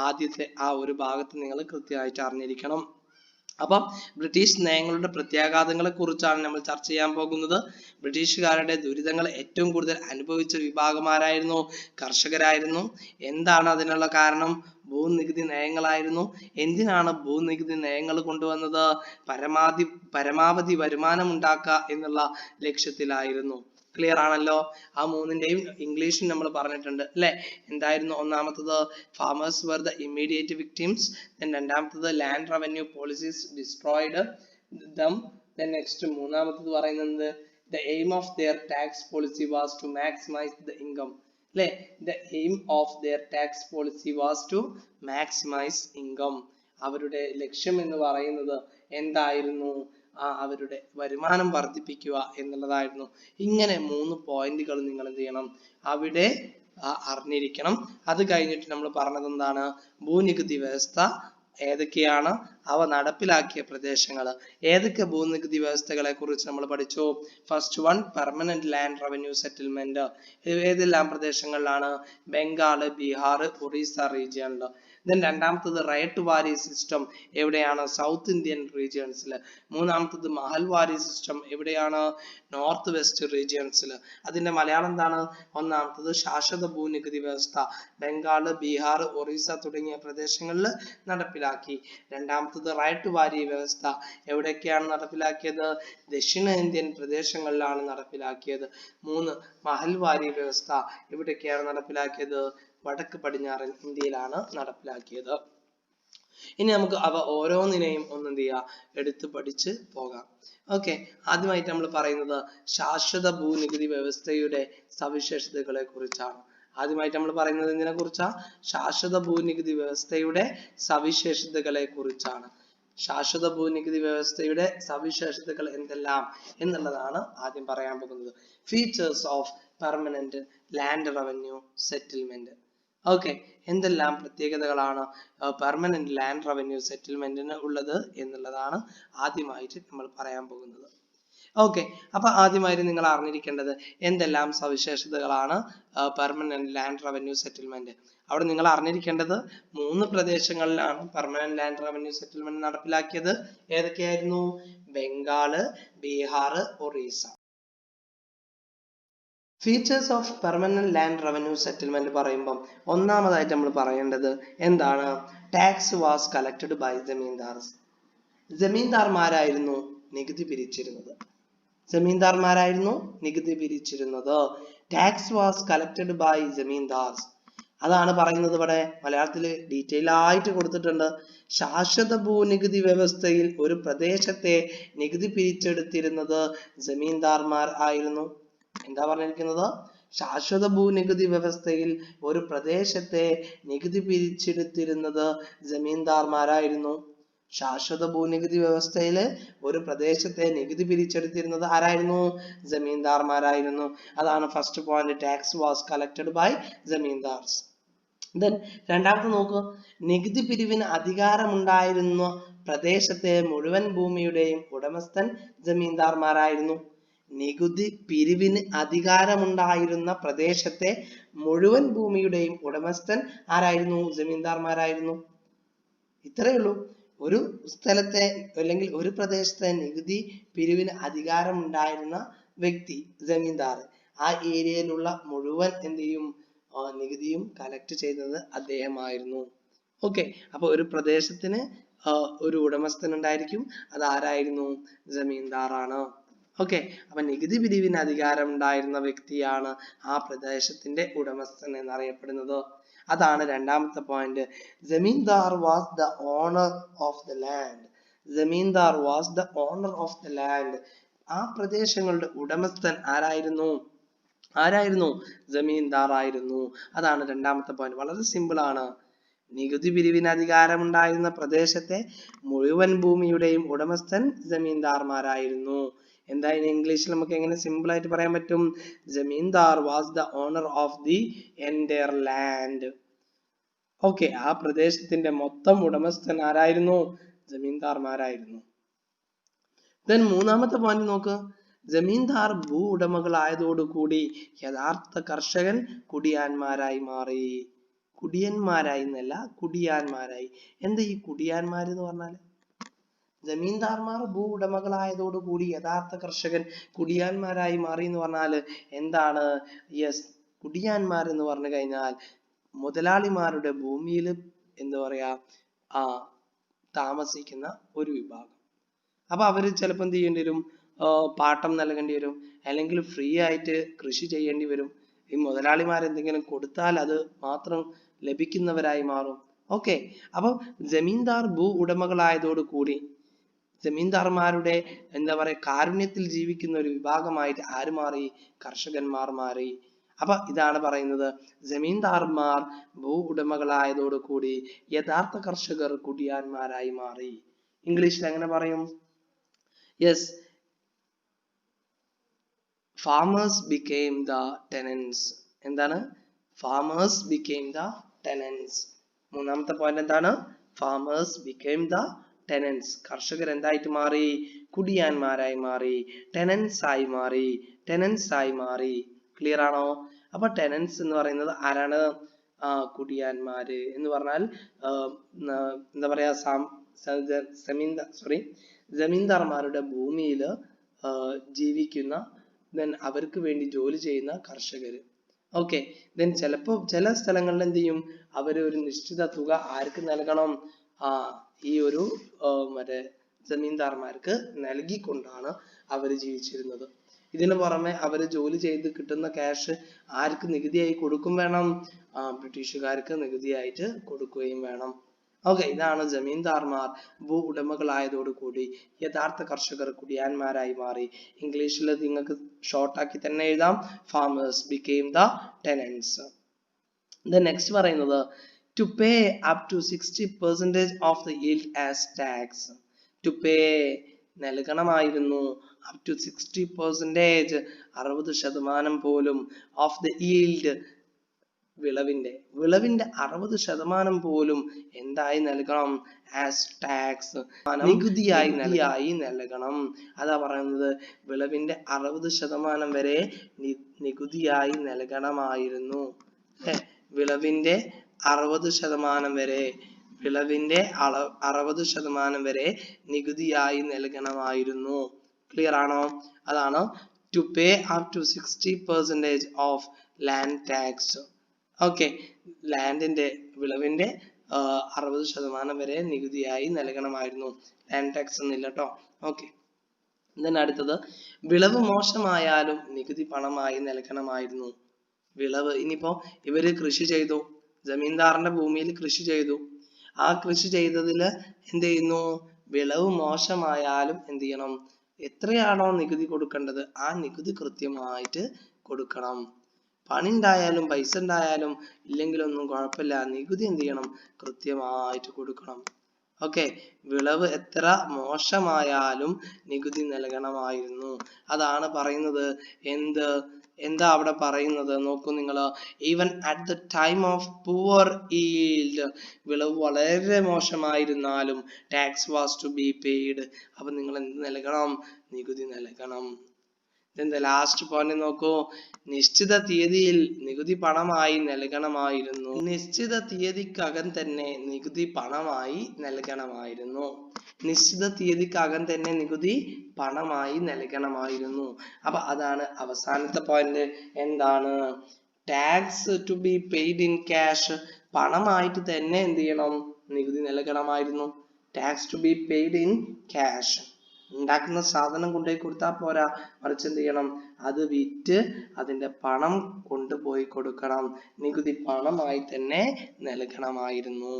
ആദ്യത്തെ ആ ഒരു ഭാഗത്ത് നിങ്ങൾ കൃത്യമായിട്ട് അറിഞ്ഞിരിക്കണം. അപ്പം ബ്രിട്ടീഷ് നയങ്ങളുടെ പ്രത്യാഘാതങ്ങളെ കുറിച്ചാണ് നമ്മൾ ചർച്ച ചെയ്യാൻ പോകുന്നത്. ബ്രിട്ടീഷുകാരുടെ ദുരിതങ്ങൾ ഏറ്റവും കൂടുതൽ അനുഭവിച്ച വിഭാഗമാരായിരുന്നു? കർഷകരായിരുന്നു. എന്താണ് അതിനുള്ള കാരണം? ഭൂനികുതി നയങ്ങളായിരുന്നു. എന്തിനാണ് ഭൂനികുതി നയങ്ങൾ കൊണ്ടുവന്നത്? പരമാവധി വരുമാനം ഉണ്ടാക്കുക എന്നുള്ള ലക്ഷ്യത്തിലായിരുന്നു. ക്ലിയർ ആണല്ലോ? ആ മൂന്നിന്റെയും ഇംഗ്ലീഷിൽ നമ്മൾ പറഞ്ഞിട്ടുണ്ട് അല്ലെ? എന്തായിരുന്നു ഒന്നാമത്തത്? Farmers were the immediate victims. then രണ്ടാമത്തത് land revenue policies destroyed them. then next മൂന്നാമത്തത് പറയുന്നത് the aim of their tax policy was to maximize the income. അല്ലെ? the aim of their tax policy was to maximize income. അവരുടെ ലക്ഷ്യം എന്ന് പറയുന്നത് എന്തായിരുന്നു? അവരുടെ വരുമാനം വർദ്ധിപ്പിക്കുക എന്നുള്ളതായിരുന്നു. ഇങ്ങനെ 3 പോയിന്റുകൾ നിങ്ങൾ എന്ത് ചെയ്യണം? അവിടെ അറിഞ്ഞിരിക്കണം. അത് കഴിഞ്ഞിട്ട് നമ്മൾ പറഞ്ഞത് എന്താണ്? ഭൂനികുതി വ്യവസ്ഥ ഏതൊക്കെയാണ്, അവ നടപ്പിലാക്കിയ പ്രദേശങ്ങൾ. ഏതൊക്കെ ഭൂനികുതി വ്യവസ്ഥകളെ കുറിച്ച് നമ്മൾ പഠിച്ചു? First one permanent land revenue settlement. ഏതെല്ലാം പ്രദേശങ്ങളിലാണ്? ബംഗാൾ, ബീഹാർ, ഒറീസ റീജിയനിൽ. then രണ്ടാമത്തത് റൈറ്റ് വാരി സിസ്റ്റം എവിടെയാണ്? സൗത്ത് ഇന്ത്യൻ റീജിയൻസിൽ. മൂന്നാമത്തത് മഹൽവാരി സിസ്റ്റം എവിടെയാണ്? നോർത്ത് വെസ്റ്റ് റീജിയൻസിൽ. അതിന്റെ മലയാളം എന്താണ്? ഒന്നാമത്തത് ശാശ്വത ഭൂനികുതി വ്യവസ്ഥ ബംഗാൾ, ബീഹാർ, ഒറീസ തുടങ്ങിയ പ്രദേശങ്ങളിൽ നടപ്പിലാക്കി. രണ്ടാമത്തത് റൈറ്റ് വാരി വ്യവസ്ഥ എവിടെയൊക്കെയാണ് നടപ്പിലാക്കിയത്? ദക്ഷിണേന്ത്യൻ പ്രദേശങ്ങളിലാണ് നടപ്പിലാക്കിയത്. 3 മഹൽവാരി വ്യവസ്ഥ എവിടെയൊക്കെയാണ് നടപ്പിലാക്കിയത്? വടക്ക് പടിഞ്ഞാറൻ ഇന്ത്യയിലാണ് നടപ്പിലാക്കിയത്. ഇനി നമുക്ക് അവ ഓരോന്നിനെയും എന്ത് ചെയ്യാം? എടുത്തു പഠിച്ച് പോകാം. ഓക്കെ, ആദ്യമായിട്ട് നമ്മൾ പറയുന്നത് ശാശ്വത ഭൂനികുതി വ്യവസ്ഥയുടെ സവിശേഷതകളെ കുറിച്ചാണ്. ആദ്യമായിട്ട് നമ്മൾ പറയുന്നത് എന്തിനെ കുറിച്ചാ? ശാശ്വത ഭൂനികുതി വ്യവസ്ഥയുടെ സവിശേഷതകളെ കുറിച്ചാണ്. ശാശ്വത ഭൂനികുതി വ്യവസ്ഥയുടെ സവിശേഷതകൾ എന്തെല്ലാം എന്നുള്ളതാണ് ആദ്യം പറയാൻ പോകുന്നത്. Features of permanent land revenue settlement. Okay, എന്തെല്ലാം പ്രത്യേകതകളാണ് പെർമനന്റ് ലാൻഡ് റവന്യൂ സെറ്റിൽമെന്റിന് ഉള്ളത് എന്നുള്ളതാണ് ആദ്യമായിട്ട് നമ്മൾ പറയാൻ പോകുന്നത്. ഓക്കെ, അപ്പൊ ആദ്യമായിട്ട് നിങ്ങൾ അറിഞ്ഞിരിക്കേണ്ടത് എന്തെല്ലാം സവിശേഷതകളാണ് പെർമനന്റ് ലാൻഡ് റവന്യൂ സെറ്റിൽമെന്റ്. അവിടെ നിങ്ങൾ അറിഞ്ഞിരിക്കേണ്ടത് 3 പ്രദേശങ്ങളിലാണ് പെർമനന്റ് ലാൻഡ് റവന്യൂ സെറ്റിൽമെന്റ് നടപ്പിലാക്കിയത്. ഏതൊക്കെയായിരുന്നു? Bengal, Bihar, Orissa. Features of permanent land revenue settlement പറയുമ്പോൾ ഒന്നാമതായിട്ട് നമ്മൾ പറയേണ്ടത് എന്താണ്? Tax was collected by zamindars. ജമീന്ദാർമാരായിരുന്നു നികുതി പിരിച്ചിരുന്നത്. ജമീന്ദാർമാരായിരുന്നു നികുതി പിരിച്ചിരുന്നത്. Tax was collected by zamindars. അതാണ് പറയുന്നത്. ഇവിടെ മലയാളത്തിൽ ഡീറ്റെയിൽ ആയിട്ട് കൊടുത്തിട്ടുണ്ട്. ശാശ്വത ഭൂനികുതി വ്യവസ്ഥയിൽ ഒരു പ്രദേശത്തെ നികുതി പിരിച്ചെടുത്തിരുന്നത് ജമീന്ദാർമാർ ആയിരുന്നു. എന്താ പറഞ്ഞിരിക്കുന്നത്? ശാശ്വത ഭൂനികുതി വ്യവസ്ഥയിൽ ഒരു പ്രദേശത്തെ നികുതി പിരിച്ചെടുത്തിരുന്നത് ജമീന്ദാർമാരായിരുന്നു. ശാശ്വത ഭൂനികുതി വ്യവസ്ഥയിൽ ഒരു പ്രദേശത്തെ നികുതി പിരിച്ചെടുത്തിരുന്നത് ആരായിരുന്നു? ജമീന്ദാർമാരായിരുന്നു. അതാണ് first point. Tax was collected by zamindars. then രണ്ടാമത്തെ നോക്കൂ. നികുതി പിരിവിന് അധികാരമുണ്ടായിരുന്ന പ്രദേശത്തെ മുഴുവൻ ഭൂമിയുടെയും ഉടമസ്ഥൻ ജമീന്ദാർമാരായിരുന്നു. നികുതി പിരിവിന് അധികാരമുണ്ടായിരുന്ന പ്രദേശത്തെ മുഴുവൻ ഭൂമിയുടെയും ഉടമസ്ഥൻ ആരായിരുന്നു? ജമീന്ദാർമാരായിരുന്നു. ഇത്രയേ ഉള്ളൂ. ഒരു സ്ഥലത്തെ അല്ലെങ്കിൽ ഒരു പ്രദേശത്തെ നികുതി പിരിവിന് അധികാരമുണ്ടായിരുന്ന വ്യക്തി ജമീന്ദാർ. ആ ഏരിയയിലുള്ള മുഴുവൻ എന്ത് ചെയ്യും? നികുതിയും കളക്ട് ചെയ്തത് അദ്ദേഹമായിരുന്നു. ഓക്കെ, അപ്പൊ ഒരു പ്രദേശത്തിന് ഒരു ഉടമസ്ഥൻ ഉണ്ടായിരിക്കും. അത് ആരായിരുന്നു? ജമീന്ദാറാണ്. ഓക്കെ, അപ്പൊ നികുതി പിരിവിന് അധികാരം ഉണ്ടായിരുന്ന വ്യക്തിയാണ് ആ പ്രദേശത്തിന്റെ ഉടമസ്ഥൻ എന്നറിയപ്പെടുന്നത്. അതാണ് രണ്ടാമത്തെ point. Zamindar was the owner of the land. Zamindar was the owner of the land. ആ പ്രദേശങ്ങളുടെ ഉടമസ്ഥൻ ആരായിരുന്നു? ജമീന്ദാർ ആയിരുന്നു. അതാണ് രണ്ടാമത്തെ പോയിന്റ്. വളരെ സിമ്പിൾ ആണ്. നികുതി പിരിവിന് അധികാരമുണ്ടായിരുന്ന പ്രദേശത്തെ മുഴുവൻ ഭൂമിയുടെയും ഉടമസ്ഥൻ ജമീന്ദാർമാരായിരുന്നു. എന്തായാലും ഇംഗ്ലീഷിൽ നമുക്ക് എങ്ങനെ സിമ്പിൾ ആയിട്ട് പറയാൻ പറ്റും? Zamindar was the owner of the entire land. Okay, ആ പ്രദേശത്തിന്റെ മൊത്തം ഉടമസ്ഥൻ ആരായിരുന്നു? ജമീന്ദാർമാരായിരുന്നു. ദെൻ മൂന്നാമത്തെ പോയിന്റ് നോക്ക്. ജമീന്ദാർ ഭൂ ഉടമകളായതോടുകൂടി യഥാർത്ഥ കർഷകൻ കുടിയാന്മാരായി മാറി. കുടിയന്മാരായി എന്നല്ല, കുടിയാന്മാരായി. എന്താ ഈ കുടിയാന്മാർ എന്ന് പറഞ്ഞാല്? ജമീന്ദാർമാർ ഭൂ ഉടമകളായതോടുകൂടി യഥാർത്ഥ കർഷകൻ കുടിയാന്മാരായി മാറി എന്ന് പറഞ്ഞാല് എന്താണ്? യെസ്, കുടിയാന്മാർ എന്ന് പറഞ്ഞു കഴിഞ്ഞാൽ മുതലാളിമാരുടെ ഭൂമിയിൽ എന്താ പറയാ താമസിക്കുന്ന ഒരു വിഭാഗം. അപ്പൊ അവര് ചിലപ്പോൾ എന്ത് ചെയ്യേണ്ടി വരും? പാട്ടം നൽകേണ്ടി വരും, അല്ലെങ്കിൽ ഫ്രീ ആയിട്ട് കൃഷി ചെയ്യേണ്ടി വരും. ഈ മുതലാളിമാർ എന്തെങ്കിലും കൊടുത്താൽ അത് മാത്രം ലഭിക്കുന്നവരായി മാറും. ഓക്കെ, അപ്പൊ ജമീന്ദാർ ഭൂ ഉടമകളായതോടുകൂടി ജമീന്ദാർമാരുടെ എന്താ പറയാ കാരുണ്യത്തിൽ ജീവിക്കുന്ന ഒരു വിഭാഗമായിട്ട് ആര് മാറി? കർഷകന്മാർ മാറി. അപ്പൊ ഇതാണ് പറയുന്നത്, ജമീന്ദാർമാർ ഭൂ ഉടമകളായതോടുകൂടി യഥാർത്ഥ കർഷകർ കുടിയാന്മാരായി മാറി. ഇംഗ്ലീഷിൽ എങ്ങനെ പറയും? Yes, farmers became the tenants. എന്താണ്? farmers became the tenants. മൂന്നാമത്തെ പോയിന്റ് എന്താണ്? farmers became the tenants. കർഷകർ എന്തായിട്ട് മാറി? കുടിയാന്മാരായി മാറി, tenants ആയി മാറി, tenants ആയി മാറി. ക്ലിയർ ആണോ? അപ്പൊ tenants എന്ന് പറയുന്നത് ആരാണ്? കുടിയാന്മാര് എന്ന് പറഞ്ഞാൽ എന്താ പറയാ ജമീന്ദാർമാരുടെ ഭൂമിയിൽ ജീവിക്കുന്ന അവർക്ക് വേണ്ടി ജോലി ചെയ്യുന്ന കർഷകര്. ഓക്കെ, ദെൻ ചിലപ്പോ ചില സ്ഥലങ്ങളിൽ എന്ത് ചെയ്യും? അവര് ഒരു നിശ്ചിത തുക ആർക്ക് നൽകണം? ഈ ഒരു മറ്റേ ജമീന്ദാർമാർക്ക് നൽകിക്കൊണ്ടാണ് അവര് ജീവിച്ചിരുന്നത്. ഇതിനു പുറമെ അവര് ജോലി ചെയ്ത് കിട്ടുന്ന ക്യാഷ് ആർക്ക് നികുതിയായി കൊടുക്കും വേണം? ബ്രിട്ടീഷുകാർക്ക് നികുതിയായിട്ട് കൊടുക്കുകയും വേണം. ഓക്കെ, ഇതാണ് ജമീന്ദാർമാർ ഭൂ ഉടമകളായതോടുകൂടി യഥാർത്ഥ കർഷകർ കുടിയാന്മാരായി മാറി. ഇംഗ്ലീഷിൽ നിങ്ങൾക്ക് ഷോർട്ട് ആക്കി തന്നെ എഴുതാം, farmers became the tenants. Next പറയുന്നത് to pay up to 60% of the yield as tax. to pay നൽകണമായിരുന്നു up to 60%, 60% പോലും of the yield, വിളവിന്റെ 60% പോലും എന്തായി നൽകണം? ആസ് ടാക്സ്, നികുതിയായി നൽകണം. അതാ പറയുന്നത്, വിളവിന്റെ 60% വരെ നികുതിയായി നൽകണമായിരുന്നു. വിളവിന്റെ 60% വരെ, വിളവിന്റെ 60% വരെ നികുതിയായി നൽകണമായിരുന്നു. ക്ലിയർ ആണോ? അതാണ് to pay up to 60% of land tax. Okay, ലാൻഡിന്റെ വിളവിന്റെ 60% വരെ നികുതിയായി നൽകണമായിരുന്നു. ലാൻഡ് ടാക്സ് എന്നില്ല കേട്ടോ. ഓക്കെ, അടുത്തത് വിളവ് മോശമായാലും നികുതി പണമായി നൽകണമായിരുന്നു. വിളവ്, ഇനിയിപ്പോ ഇവര് കൃഷി ചെയ്തു, ജമീന്ദാറിന്റെ ഭൂമിയിൽ കൃഷി ചെയ്തു. ആ കൃഷി ചെയ്തതില് എന്ത് ചെയ്യുന്നു? വിളവ് മോശമായാലും എന്ത് ചെയ്യണം? എത്രയാണോ നികുതി കൊടുക്കേണ്ടത് ആ നികുതി കൃത്യമായിട്ട് കൊടുക്കണം. പണി ഉണ്ടായാലും പൈസ ഉണ്ടായാലും ഇല്ലെങ്കിലൊന്നും കുഴപ്പമില്ല, നികുതി എന്ത് ചെയ്യണം? കൃത്യമായിട്ട് കൊടുക്കണം. ഓക്കെ, വിളവ് എത്ര മോശമായാലും നികുതി നൽകണമായിരുന്നു. അതാണ് പറയുന്നത്. എന്താ അവിടെ പറയുന്നത്? നോക്കൂ നിങ്ങൾ, even at the time of poor yield, വിളവ് വളരെ മോശമായിരുന്നാലും tax was to be paid. അപ്പൊ നിങ്ങൾ എന്ത് നൽകണം? നികുതി നൽകണം. ലാസ്റ്റ് പോയിന്റ് നോക്കൂ, നിശ്ചിത തീയതിയിൽ നികുതി പണമായി നൽകണമായിരുന്നു. നിശ്ചിത തീയതിക്കകം തന്നെ നികുതി പണമായി നൽകണമായിരുന്നു. നിശ്ചിത തീയതിക്കകം തന്നെ നികുതി പണമായി നൽകണമായിരുന്നു. അപ്പൊ അതാണ് അവസാനത്തെ പോയിന്റ്. എന്താണ്? Tax to be paid in cash, പണമായിട്ട് തന്നെ എന്ത് ചെയ്യണം? നികുതി നൽകണമായിരുന്നു. Tax to be paid in cash. ഉണ്ടാക്കുന്ന സാധനം കൊണ്ടുപോയി കൊടുത്താൽ പോരാ, മറിച്ച് എന്ത് ചെയ്യണം, അത് വിറ്റ് അതിന്റെ പണം കൊണ്ടുപോയി കൊടുക്കണം, നികുതി പണമായി തന്നെ നൽകണമായിരുന്നു.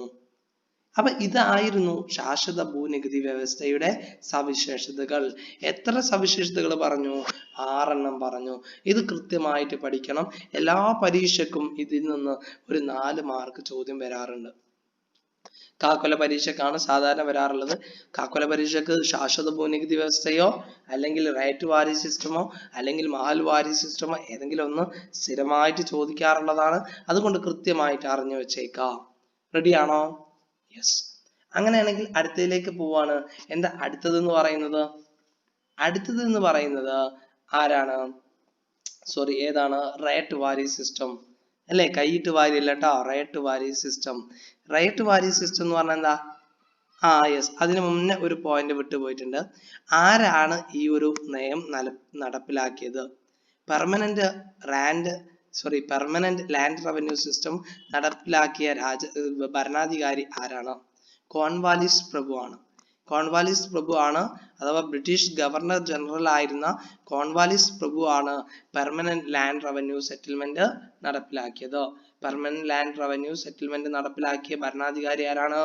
അപ്പൊ ഇതായിരുന്നു ശാശ്വത ഭൂനികുതി വ്യവസ്ഥയുടെ സവിശേഷതകൾ. എത്ര സവിശേഷതകൾ പറഞ്ഞു? 6 പറഞ്ഞു. ഇത് കൃത്യമായിട്ട് പഠിക്കണം. എല്ലാ പരീക്ഷയ്ക്കും ഇതിൽ നിന്ന് ഒരു 4 മാർക്ക് ചോദ്യം വരാറുണ്ട്. കാക്കൊല പരീക്ഷക്കാണ് സാധാരണ വരാറുള്ളത്. കാക്കൊല പരീക്ഷക്ക് ശാശ്വത ഭൂനികുതി വ്യവസ്ഥയോ അല്ലെങ്കിൽ റൈറ്റ് വാരി സിസ്റ്റമോ അല്ലെങ്കിൽ മഹൽ വാരി സിസ്റ്റമോ ഏതെങ്കിലും ഒന്ന് സ്ഥിരമായിട്ട് ചോദിക്കാറുള്ളതാണ്. അതുകൊണ്ട് കൃത്യമായിട്ട് അറിഞ്ഞു വെച്ചേക്കാം. റെഡിയാണോ? യെസ്. അങ്ങനെയാണെങ്കിൽ അടുത്തതിലേക്ക് പോവാണ്. എന്താ അടുത്തത് എന്ന് പറയുന്നത്? അടുത്തത് എന്ന് പറയുന്നത് ആരാണ്? സോറി, ഏതാണ്? റൈറ്റ് വാരി സിസ്റ്റം അല്ലെ? കൈയിട്ട് വാരി അല്ല കേട്ടോ, റൈറ്റ് വാരി സിസ്റ്റം. റൈറ്റ് വാരി സിസ്റ്റം എന്ന് പറഞ്ഞാൽ എന്താ? യെസ്, അതിന് മുന്നേ ഒരു പോയിന്റ് വിട്ടുപോയിട്ടുണ്ട്. ആരാണ് ഈ ഒരു നയം നടപ്പിലാക്കിയത്? പെർമനന്റ് ലാൻഡ് റവന്യൂ സിസ്റ്റം നടപ്പിലാക്കിയ ഭരണാധികാരി ആരാണ്? കോൺവാലിസ് പ്രഭു ആണ്. കോൺവാലിസ് പ്രഭു ആണ്, അഥവാ ബ്രിട്ടീഷ് ഗവർണർ ജനറൽ ആയിരുന്ന കോൺവാലിസ് പ്രഭു ആണ് പെർമനന്റ് ലാൻഡ് റവന്യൂ സെറ്റിൽമെന്റ് നടപ്പിലാക്കിയത്. പെർമനന്റ് ലാൻഡ് റവന്യൂ സെറ്റിൽമെന്റ് നടപ്പിലാക്കിയ ഭരണാധികാരി ആരാണ്?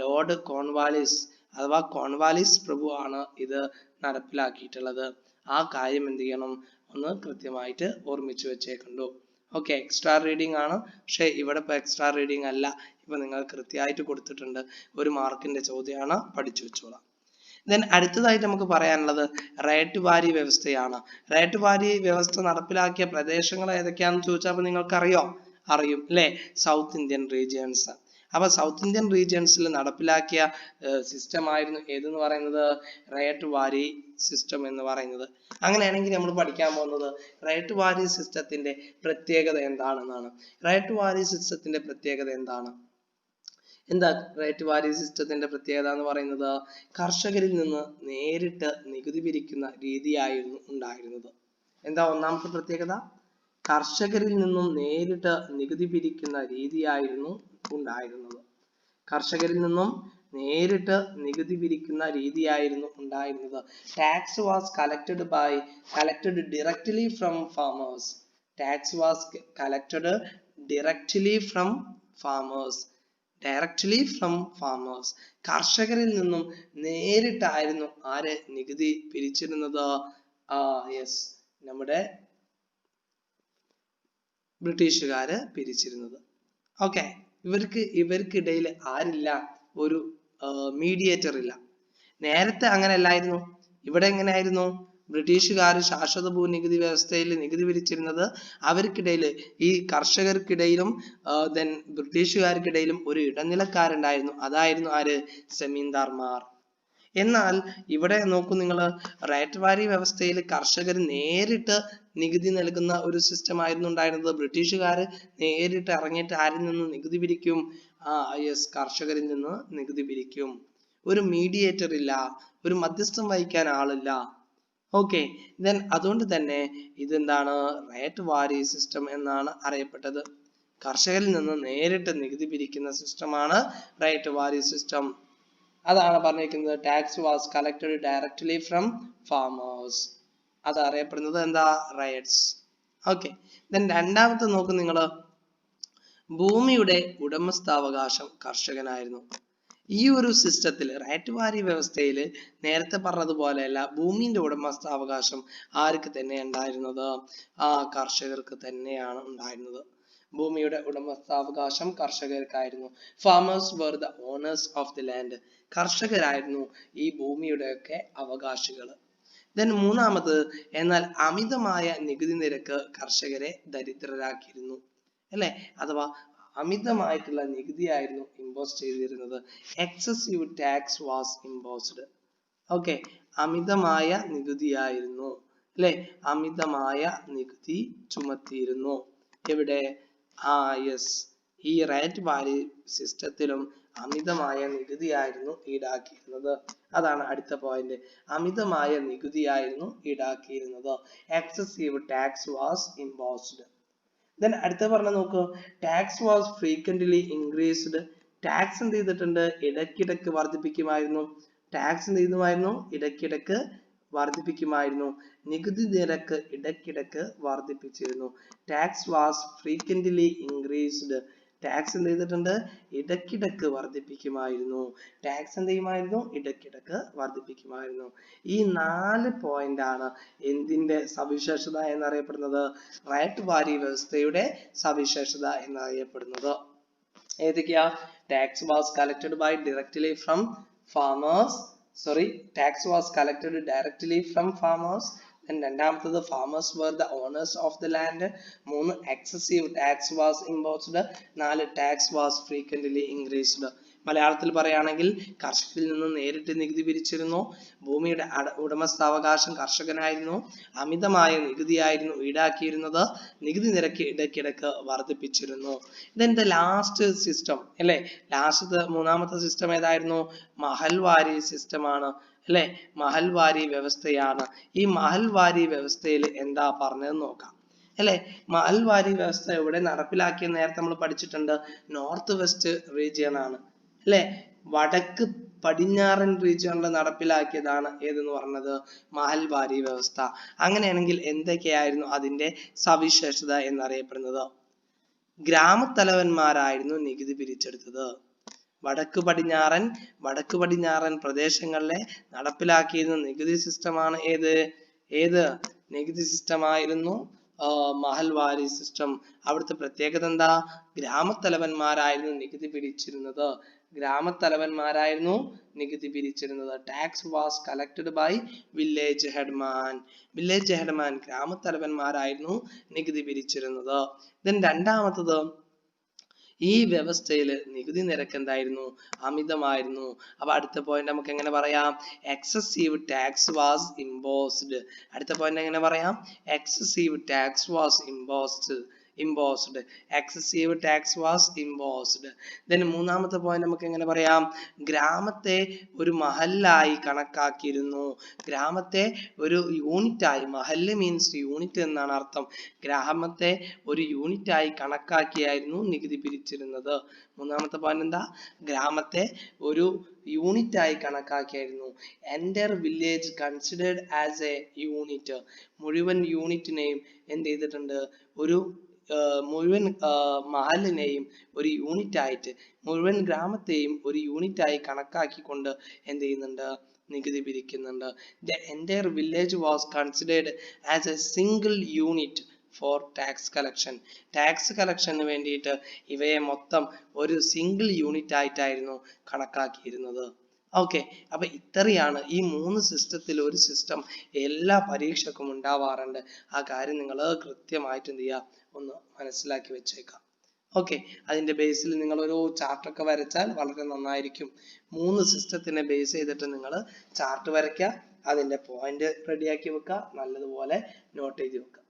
ലോർഡ് കോൺവാലിസ് അഥവാ കോൺവാലിസ് പ്രഭു ആണ് ഇത് നടപ്പിലാക്കിയിട്ടുള്ളത്. ആ കാര്യം എന്ത് ചെയ്യണം, ഒന്ന് കൃത്യമായിട്ട് ഓർമ്മിച്ചു വെച്ചേക്കണ്ടു. ഓക്കെ, എക്സ്ട്രാ റീഡിംഗ് ആണ്. പക്ഷെ ഇവിടെ ഇപ്പൊ എക്സ്ട്രാ റീഡിംഗ് അല്ല, ഇപ്പൊ നിങ്ങൾ കൃത്യമായിട്ട് കൊടുത്തിട്ടുണ്ട്. 1 മാർക്കിന്റെ ചോദ്യമാണ്, പഠിച്ചു വെച്ചോളാം. ദെൻ അടുത്തതായിട്ട് നമുക്ക് പറയാനുള്ളത് റൈറ്റ് വാരി വ്യവസ്ഥയാണ്. റൈറ്റ് വാരി വ്യവസ്ഥ നടപ്പിലാക്കിയ പ്രദേശങ്ങൾ ഏതൊക്കെയാണെന്ന് ചോദിച്ചാൽ നിങ്ങൾക്ക് അറിയും അല്ലേ? South Indian regions. അപ്പൊ സൗത്ത് ഇന്ത്യൻ റീജിയൻസിൽ നടപ്പിലാക്കിയ സിസ്റ്റം ആയിരുന്നു ഏതെന്ന് പറയുന്നത്? റൈറ്റ് വാരി സിസ്റ്റം എന്ന് പറയുന്നത്. അങ്ങനെയാണെങ്കിൽ നമ്മൾ പഠിക്കാൻ പോകുന്നത് റൈറ്റ് വാരി സിസ്റ്റത്തിന്റെ പ്രത്യേകത എന്താണെന്നാണ്. റൈറ്റ് വാരി സിസ്റ്റത്തിന്റെ പ്രത്യേകത എന്താണ്? എന്താ റൈറ്റ് വാരി സിസ്റ്റത്തിന്റെ പ്രത്യേകത എന്ന് പറയുന്നത്? കർഷകരിൽ നിന്ന് നേരിട്ട് നികുതി പിരിക്കുന്ന രീതിയായിരുന്നു ഉണ്ടായിരുന്നത്. എന്താ ഒന്നാമത്തെ പ്രത്യേകത? കർഷകരിൽ നിന്നും നേരിട്ട് നികുതി പിരിക്കുന്ന രീതിയായിരുന്നു ഉണ്ടായിരുന്നത്. കർഷകരിൽ നിന്നും നേരിട്ട് നികുതി പിരിക്കുന്ന രീതിയായിരുന്നു ഉണ്ടായിരുന്നത്. Tax was collected directly from farmers. Tax was collected directly from farmers. കർഷകരിൽ നിന്നും നേരിട്ടായിരുന്നു ആര് നികുതി പിരിച്ചിരുന്നത്? യെസ്, നമ്മുടെ ബ്രിട്ടീഷുകാര് പിരിച്ചിരുന്നത്. ഓക്കെ, ഇവർക്കിടയിൽ ആരില്ല? ഒരു മീഡിയേറ്റർ ഇല്ല. നേരത്തെ അങ്ങനെ അല്ലായിരുന്നു. ഇവിടെ എങ്ങനെയായിരുന്നു? ബ്രിട്ടീഷുകാർ ശാശ്വത ഭൂനികുതി വ്യവസ്ഥയിൽ നികുതി പിരിച്ചിരുന്നത് അവർക്കിടയിൽ, ഈ കർഷകർക്കിടയിലും ദെൻ ബ്രിട്ടീഷുകാർക്കിടയിലും ഒരു ഇടനിലക്കാരുണ്ടായിരുന്നു. അതായിരുന്നു ആര്? സെമീന്ദാർമാർ. എന്നാൽ ഇവിടെ നോക്കൂ നിങ്ങൾ, റൈറ്റ് വാരി വ്യവസ്ഥയിൽ കർഷകർ നേരിട്ട് നികുതി നൽകുന്ന ഒരു സിസ്റ്റം ആയിരുന്നു ഉണ്ടായിരുന്നത്. ബ്രിട്ടീഷുകാർ നേരിട്ട് ഇറങ്ങിയിട്ട് ആരിൽ നിന്ന് നികുതി പിരിക്കും? യെസ്, കർഷകരിൽ നിന്ന് നികുതി പിരിക്കും. ഒരു മീഡിയേറ്റർ ഇല്ല, ഒരു മധ്യസ്ഥം വഹിക്കാൻ ആളില്ല. ഓക്കെ, ദെൻ അതുകൊണ്ട് തന്നെ ഇതെന്താണ്? റൈറ്റ് വാരി സിസ്റ്റം എന്നാണ് അറിയപ്പെട്ടത്. കർഷകരിൽ നിന്ന് നേരിട്ട് നികുതി പിരിക്കുന്ന സിസ്റ്റമാണ് റൈറ്റ് വാരി സിസ്റ്റം. അതാണ് പറഞ്ഞിരിക്കുന്നത് tax was collected directly from farmers. അത് അറിയപ്പെടുന്നത് എന്താ? റൈറ്റ്സ്. ഓക്കെ, ദെൻ രണ്ടാമത്തെ നോക്കും നിങ്ങൾ, ഭൂമിയുടെ ഉടമസ്ഥാവകാശം കർഷകനായിരുന്നു. ഈ ഒരു സിസ്റ്റത്തിൽ റൈറ്റ് വാരി വ്യവസ്ഥയിൽ നേരത്തെ പറഞ്ഞതുപോലെയല്ല, ഭൂമിന്റെ ഉടമസ്ഥാവകാശം ആർക്ക് തന്നെ ഉണ്ടായിരുന്നത്? കർഷകർക്ക് തന്നെയാണ് ഉണ്ടായിരുന്നത്. ഭൂമിയുടെ ഉടമസ്ഥാവകാശം കർഷകർക്കായിരുന്നു. Farmers were the owners of the land. കർഷകരായിരുന്നു ഈ ഭൂമിയുടെയൊക്കെ അവകാശികൾ. ദെൻ മൂന്നാമത്, എന്നാൽ അമിതമായ നികുതി നിരക്ക് കർഷകരെ ദരിദ്രരാക്കിയിരുന്നു അല്ലെ? അഥവാ അമിതമായിട്ടുള്ള നികുതിയായിരുന്നു ഇമ്പോസ് ചെയ്തിരുന്നത്. Excessive tax was imposed. Okay, അമിതമായ നികുതിയായിരുന്നു അല്ലെ? അമിതമായ നികുതി ചുമത്തിയിരുന്നു. എവിടെ? യെസ്, ഈ റൈറ്റ് വാരി സിസ്റ്റത്തിലും അമിതമായ നികുതിയായിരുന്നു ഈടാക്കിയിരുന്നത്. അതാണ് അടുത്ത പോയിന്റ്. അമിതമായ നികുതിയായിരുന്നു ഈടാക്കിയിരുന്നത്. Excessive tax was imposed. Then അടുത്ത പറഞ്ഞ നോക്കൂ, tax was frequently increased. Tax എന്ത് ചെയ്തിട്ടുണ്ട്? ഇടയ്ക്കിടയ്ക്ക് വർദ്ധിപ്പിക്കുമായിരുന്നു. ടാക്സ് എന്ത് ചെയ്യുമായിരുന്നു? ഇടയ്ക്കിടയ്ക്ക് വർദ്ധിപ്പിക്കുമായിരുന്നു. നികുതി നിരക്ക് ഇടയ്ക്കിടയ്ക്ക് വർദ്ധിപ്പിച്ചിരുന്നു. Tax was frequently increased. Tax എന്ത് ചെയ്തിട്ടുണ്ട്? ഇടയ്ക്കിടയ്ക്ക് വർദ്ധിപ്പിക്കുമായിരുന്നു. ടാക്സ് എന്ത് ചെയ്യുമായിരുന്നു? ഇടയ്ക്കിടയ്ക്ക് വർദ്ധിപ്പിക്കുമായിരുന്നു. ഈ 4 പോയിന്റ് ആണ് എന്തിന്റെ സവിശേഷത എന്നറിയപ്പെടുന്നത്? റേറ്റ് വാരി വ്യവസ്ഥയുടെ സവിശേഷത എന്നറിയപ്പെടുന്നത്. ഏതൊക്കെയാ? Tax was collected by directly from farmers. Tax was collected directly from farmers. രണ്ടാമത്തത് farmers were the owners of the land. 3 excessive tax was imposed. 4 tax was frequently increased. മലയാളത്തിൽ പറയുകയാണെങ്കിൽ കർഷകരിൽ നിന്ന് നേരിട്ട് നികുതി പിരിച്ചിരുന്നു. ഭൂമിയുടെ ഉടമസ്ഥാവകാശം കർഷകനായിരുന്നു. അമിതമായ നികുതിയായിരുന്നു ഈടാക്കിയിരുന്നത്. നികുതി നിരക്ക് ഇടയ്ക്കിടയ്ക്ക് വർദ്ധിപ്പിച്ചിരുന്നു. Then the last system അല്ലെ, മൂന്നാമത്തെ സിസ്റ്റം ഏതായിരുന്നു? മഹൽവാരി സിസ്റ്റം ആണ് അല്ലെ, മഹൽവാരി വ്യവസ്ഥയാണ്. ഈ മഹൽവാരി വ്യവസ്ഥയിൽ എന്താ പറഞ്ഞതെന്ന് നോക്കാം അല്ലെ. മഹൽവാരി വ്യവസ്ഥ എവിടെ നടപ്പിലാക്കിയ നേരത്തെ നമ്മൾ പഠിച്ചിട്ടുണ്ട്. നോർത്ത് വെസ്റ്റ് റീജിയൻ ആണ് അല്ലെ, വടക്ക് പടിഞ്ഞാറൻ റീജിയണിൽ നടപ്പിലാക്കിയതാണ് ഏതെന്ന് പറഞ്ഞത്? മഹൽവാരി വ്യവസ്ഥ. അങ്ങനെയാണെങ്കിൽ എന്തൊക്കെയായിരുന്നു അതിന്റെ സവിശേഷത എന്നറിയപ്പെടുന്നത്? ഗ്രാമത്തലവന്മാരായിരുന്നു നികുതി പിരിച്ചെടുത്തത്. വടക്ക് പടിഞ്ഞാറൻ പ്രദേശങ്ങളിലെ നടപ്പിലാക്കിയിരുന്ന നികുതി സിസ്റ്റമാണ് ഏത് നികുതി സിസ്റ്റമായിരുന്നു? മഹൽവാരി സിസ്റ്റം. അവിടുത്തെ പ്രത്യേകത എന്താ? ഗ്രാമത്തലവന്മാരായിരുന്നു നികുതി പിരിച്ചിരുന്നത്. Tax was collected by village headman. ഗ്രാമത്തലവന്മാരായിരുന്നു നികുതി പിരിച്ചിരുന്നത്. Then രണ്ടാമത്തത്, ഈ വ്യവസ്ഥയിൽ നികുതി നിരക്ക് എന്തായിരുന്നു? അമിതമായിരുന്നു. അപ്പൊ അടുത്ത പോയിന്റ് നമുക്ക് എങ്ങനെ പറയാം? Excessive tax was imposed. അടുത്ത പോയിന്റ് എങ്ങനെ പറയാം? Excessive tax was imposed. Excessive tax was imposed. Then മൂന്നാമത്തെ പോയിന്റ് നമുക്ക് എങ്ങനെ പറയാം? ഗ്രാമത്തെ ഒരു മഹല്ലായി കണക്കാക്കിയിരുന്നു. ഗ്രാമത്തെ ഒരു യൂണിറ്റായി, മഹല്ല് മീൻസ് യൂണിറ്റ് എന്നാണ് അർത്ഥം. ഗ്രാമത്തെ ഒരു യൂണിറ്റായി കണക്കാക്കിയായിരുന്നു നികുതി പിരിച്ചിരുന്നത്. മൂന്നാമത്തെ പോയിന്റ് എന്താ? ഗ്രാമത്തെ ഒരു യൂണിറ്റായി കണക്കാക്കിയായിരുന്നു. Entire village considered as a unit. മുഴുവൻ യൂണിറ്റിനെയും എന്ത് ചെയ്തിട്ടുണ്ട്? മുഴുവൻ മഹലിനെയും ഒരു യൂണിറ്റ് ആയിട്ട്, മുഴുവൻ ഗ്രാമത്തെയും ഒരു യൂണിറ്റ് ആയി കണക്കാക്കിക്കൊണ്ട് എന്ത് ചെയ്യുന്നുണ്ട്? നികുതി പിരിക്കുന്നുണ്ട്. The entire village was considered as a single unit for tax collection. Tax കളക്ഷന് വേണ്ടിയിട്ട് ഇവയെ മൊത്തം ഒരു സിംഗിൾ യൂണിറ്റ് ആയിട്ടായിരുന്നു കണക്കാക്കിയിരുന്നത്. ഓക്കെ, അപ്പൊ ഇത്രയാണ് ഈ 3 സിസ്റ്റത്തിൽ ഒരു സിസ്റ്റം എല്ലാ പരീക്ഷയ്ക്കും ഉണ്ടാവാറുണ്ട്. ആ കാര്യം നിങ്ങൾ കൃത്യമായിട്ട് എന്ത് ചെയ്യുക? ഒന്ന് മനസ്സിലാക്കി വെച്ചേക്കാം. ഓക്കെ, അതിന്റെ ബേസിൽ നിങ്ങൾ ഒരു ചാർട്ട് ഒക്കെ വരച്ചാൽ വളരെ നന്നായിരിക്കും. 3 സിസ്റ്റത്തിനെ ബേസ് ചെയ്തിട്ട് നിങ്ങൾ ചാർട്ട് വരയ്ക്കുക, അതിന്റെ പോയിന്റ് റെഡിയാക്കി വെക്കുക, നല്ലതുപോലെ നോട്ട് ചെയ്ത് വെക്കുക.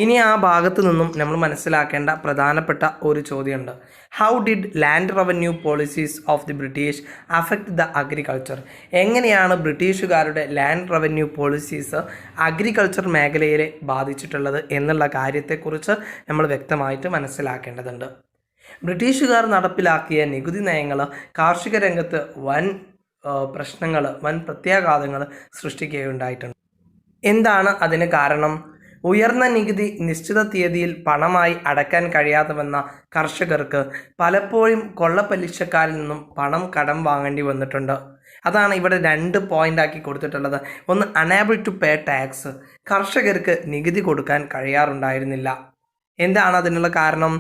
ഇനി ആ ഭാഗത്തു നിന്നും നമ്മൾ മനസ്സിലാക്കേണ്ട പ്രധാനപ്പെട്ട ഒരു ചോദ്യമുണ്ട്. How did land revenue policies of the British affect the agriculture? എങ്ങനെയാണ് ബ്രിട്ടീഷുകാരുടെ ലാൻഡ് റവന്യൂ പോളിസീസ് അഗ്രികൾച്ചർ മേഖലയെ ബാധിച്ചിട്ടുള്ളത് എന്നുള്ള കാര്യത്തെക്കുറിച്ച് നമ്മൾ വ്യക്തമായിട്ട് മനസ്സിലാക്കേണ്ടതുണ്ട്. ബ്രിട്ടീഷുകാർ നടപ്പിലാക്കിയ നികുതി നയങ്ങൾ കാർഷിക രംഗത്ത് വൻ പ്രത്യാഘാതങ്ങൾ സൃഷ്ടിക്കുകയുണ്ടായിട്ടുണ്ട്. എന്താണ് അതിന് കാരണം? ഉയർന്ന നികുതി നിശ്ചിത തീയതിയിൽ പണമായി അടയ്ക്കാൻ കഴിയാതെ വന്ന കർഷകർക്ക് പലപ്പോഴും കൊള്ളപ്പലിശക്കാരിൽ നിന്നും പണം കടം വാങ്ങേണ്ടി വന്നിട്ടുണ്ട്. അതാണ് ഇവിടെ 2 പോയിന്റ് ആക്കി കൊടുത്തിട്ടുള്ളത്. ഒന്ന്, അണേബിൾ ടു പേ ടാക്സ്. കർഷകർക്ക് നികുതി കൊടുക്കാൻ കഴിയാറുണ്ടായിരുന്നില്ല. എന്താണ് അതിനുള്ള കാരണം?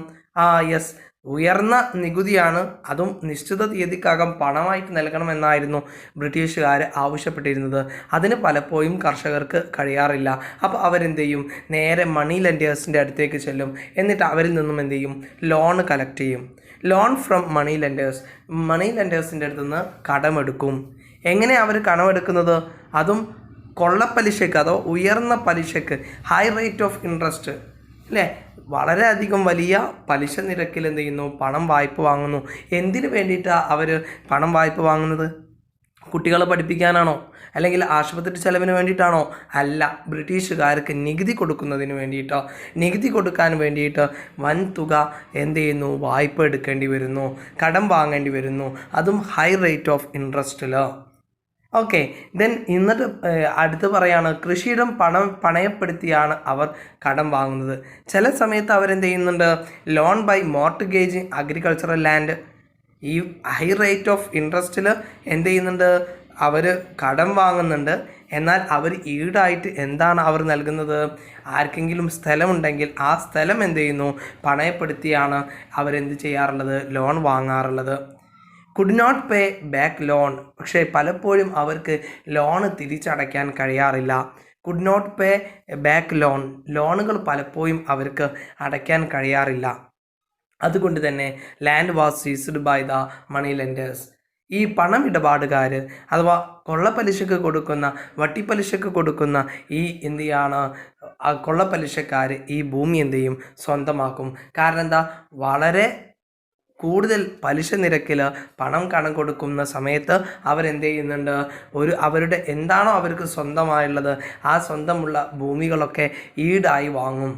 യെസ്, ഉയർന്ന നികുതിയാണ്, അതും നിശ്ചിത തീയതിക്കകം പണമായിട്ട് നൽകണമെന്നായിരുന്നു ബ്രിട്ടീഷുകാർ ആവശ്യപ്പെട്ടിരുന്നത്. അതിന് പലപ്പോഴും കർഷകർക്ക് കഴിയാറില്ല. അപ്പോൾ അവരെന്ത് ചെയ്യും? നേരെ മണി ലെൻഡേഴ്സിൻ്റെ അടുത്തേക്ക് ചെല്ലും. എന്നിട്ട് അവരിൽ നിന്നും എന്ത് ചെയ്യും? ലോൺ കളക്ട് ചെയ്യും. ലോൺ ഫ്രം മണി ലെൻഡേഴ്സിൻ്റെ അടുത്ത് നിന്ന് കടമെടുക്കും. എങ്ങനെ അവർ കടമെടുക്കുന്നത്? അതും കൊള്ളപ്പലിശക്ക്, അതോ ഉയർന്ന പലിശക്ക്, ഹൈ റേറ്റ് ഓഫ് ഇൻട്രസ്റ്റ് അല്ലേ, വളരെയധികം വലിയ പലിശ നിരക്കിൽ എന്ത് ചെയ്യുന്നു? പണം വായ്പ വാങ്ങുന്നു. എന്തിനു വേണ്ടിയിട്ടാണ് അവർ പണം വായ്പ വാങ്ങുന്നത്? കുട്ടികളെ പഠിപ്പിക്കാനാണോ? അല്ലെങ്കിൽ ആശുപത്രി ചെലവിന് വേണ്ടിയിട്ടാണോ? അല്ല, ബ്രിട്ടീഷുകാർക്ക് നികുതി കൊടുക്കുന്നതിന് വേണ്ടിയിട്ടോ. നികുതി കൊടുക്കാൻ വേണ്ടിയിട്ട് വൻ തുക എന്ത് ചെയ്യുന്നു? വായ്പ എടുക്കേണ്ടി വരുന്നു, കടം വാങ്ങേണ്ടി വരുന്നു, അതും ഹൈ റേറ്റ് ഓഫ് ഇൻട്രസ്റ്റിൽ. ഓക്കെ, ദെൻ എന്നിട്ട് അടുത്ത് പറയാണ് കൃഷിയിടം പണയപ്പെടുത്തിയാണ് അവർ കടം വാങ്ങുന്നത്. ചില സമയത്ത് അവരെന്ത് ചെയ്യുന്നുണ്ട്, ലോൺ ബൈ മോർട്ട്ഗേജിങ് അഗ്രികൾച്ചറൽ ലാൻഡ്. ഈ ഹൈ റേറ്റ് ഓഫ് ഇൻട്രസ്റ്റിൽ എന്ത് ചെയ്യുന്നുണ്ട്, അവർ കടം വാങ്ങുന്നുണ്ട്. എന്നാൽ അവർ ഈടായിട്ട് എന്താണ് അവർ നൽകുന്നത്, ആർക്കെങ്കിലും സ്ഥലമുണ്ടെങ്കിൽ ആ സ്ഥലം എന്ത് ചെയ്യുന്നു, പണയപ്പെടുത്തിയാണ് അവരെന്ത് ചെയ്യാറുള്ളത്, ലോൺ വാങ്ങാറുള്ളത്. Could not pay back loan, പക്ഷേ പലപ്പോഴും അവർക്ക് ലോണ് തിരിച്ചടയ്ക്കാൻ കഴിയാറില്ല. Could not pay back loan, ലോണുകൾ പലപ്പോഴും അവർക്ക് അടയ്ക്കാൻ കഴിയാറില്ല. അതുകൊണ്ട് തന്നെ land was seized by the money lenders. ഈ പണം ഇടപാടുകാർ അഥവാ കൊള്ളപ്പലിശക്ക് കൊടുക്കുന്ന, വട്ടിപ്പലിശക്ക് കൊടുക്കുന്ന ഈ എന്ത് ചെയ്യാണ്, കൊള്ളപ്പലിശക്കാർ ഈ ഭൂമി എന്ത് ചെയ്യും, സ്വന്തമാക്കും. കാരണം എന്താ, വളരെ കൂടുതൽ പലിശ നിരക്കിൽ പണം കടം കൊടുക്കുന്ന സമയത്ത് അവരെന്ത് ചെയ്യുന്നുണ്ട്, അവരുടെ എന്താണോ അവർക്ക് സ്വന്തമായുള്ളത് ആ സ്വന്തമുള്ള ഭൂമികളൊക്കെ ഈടായി വാങ്ങും.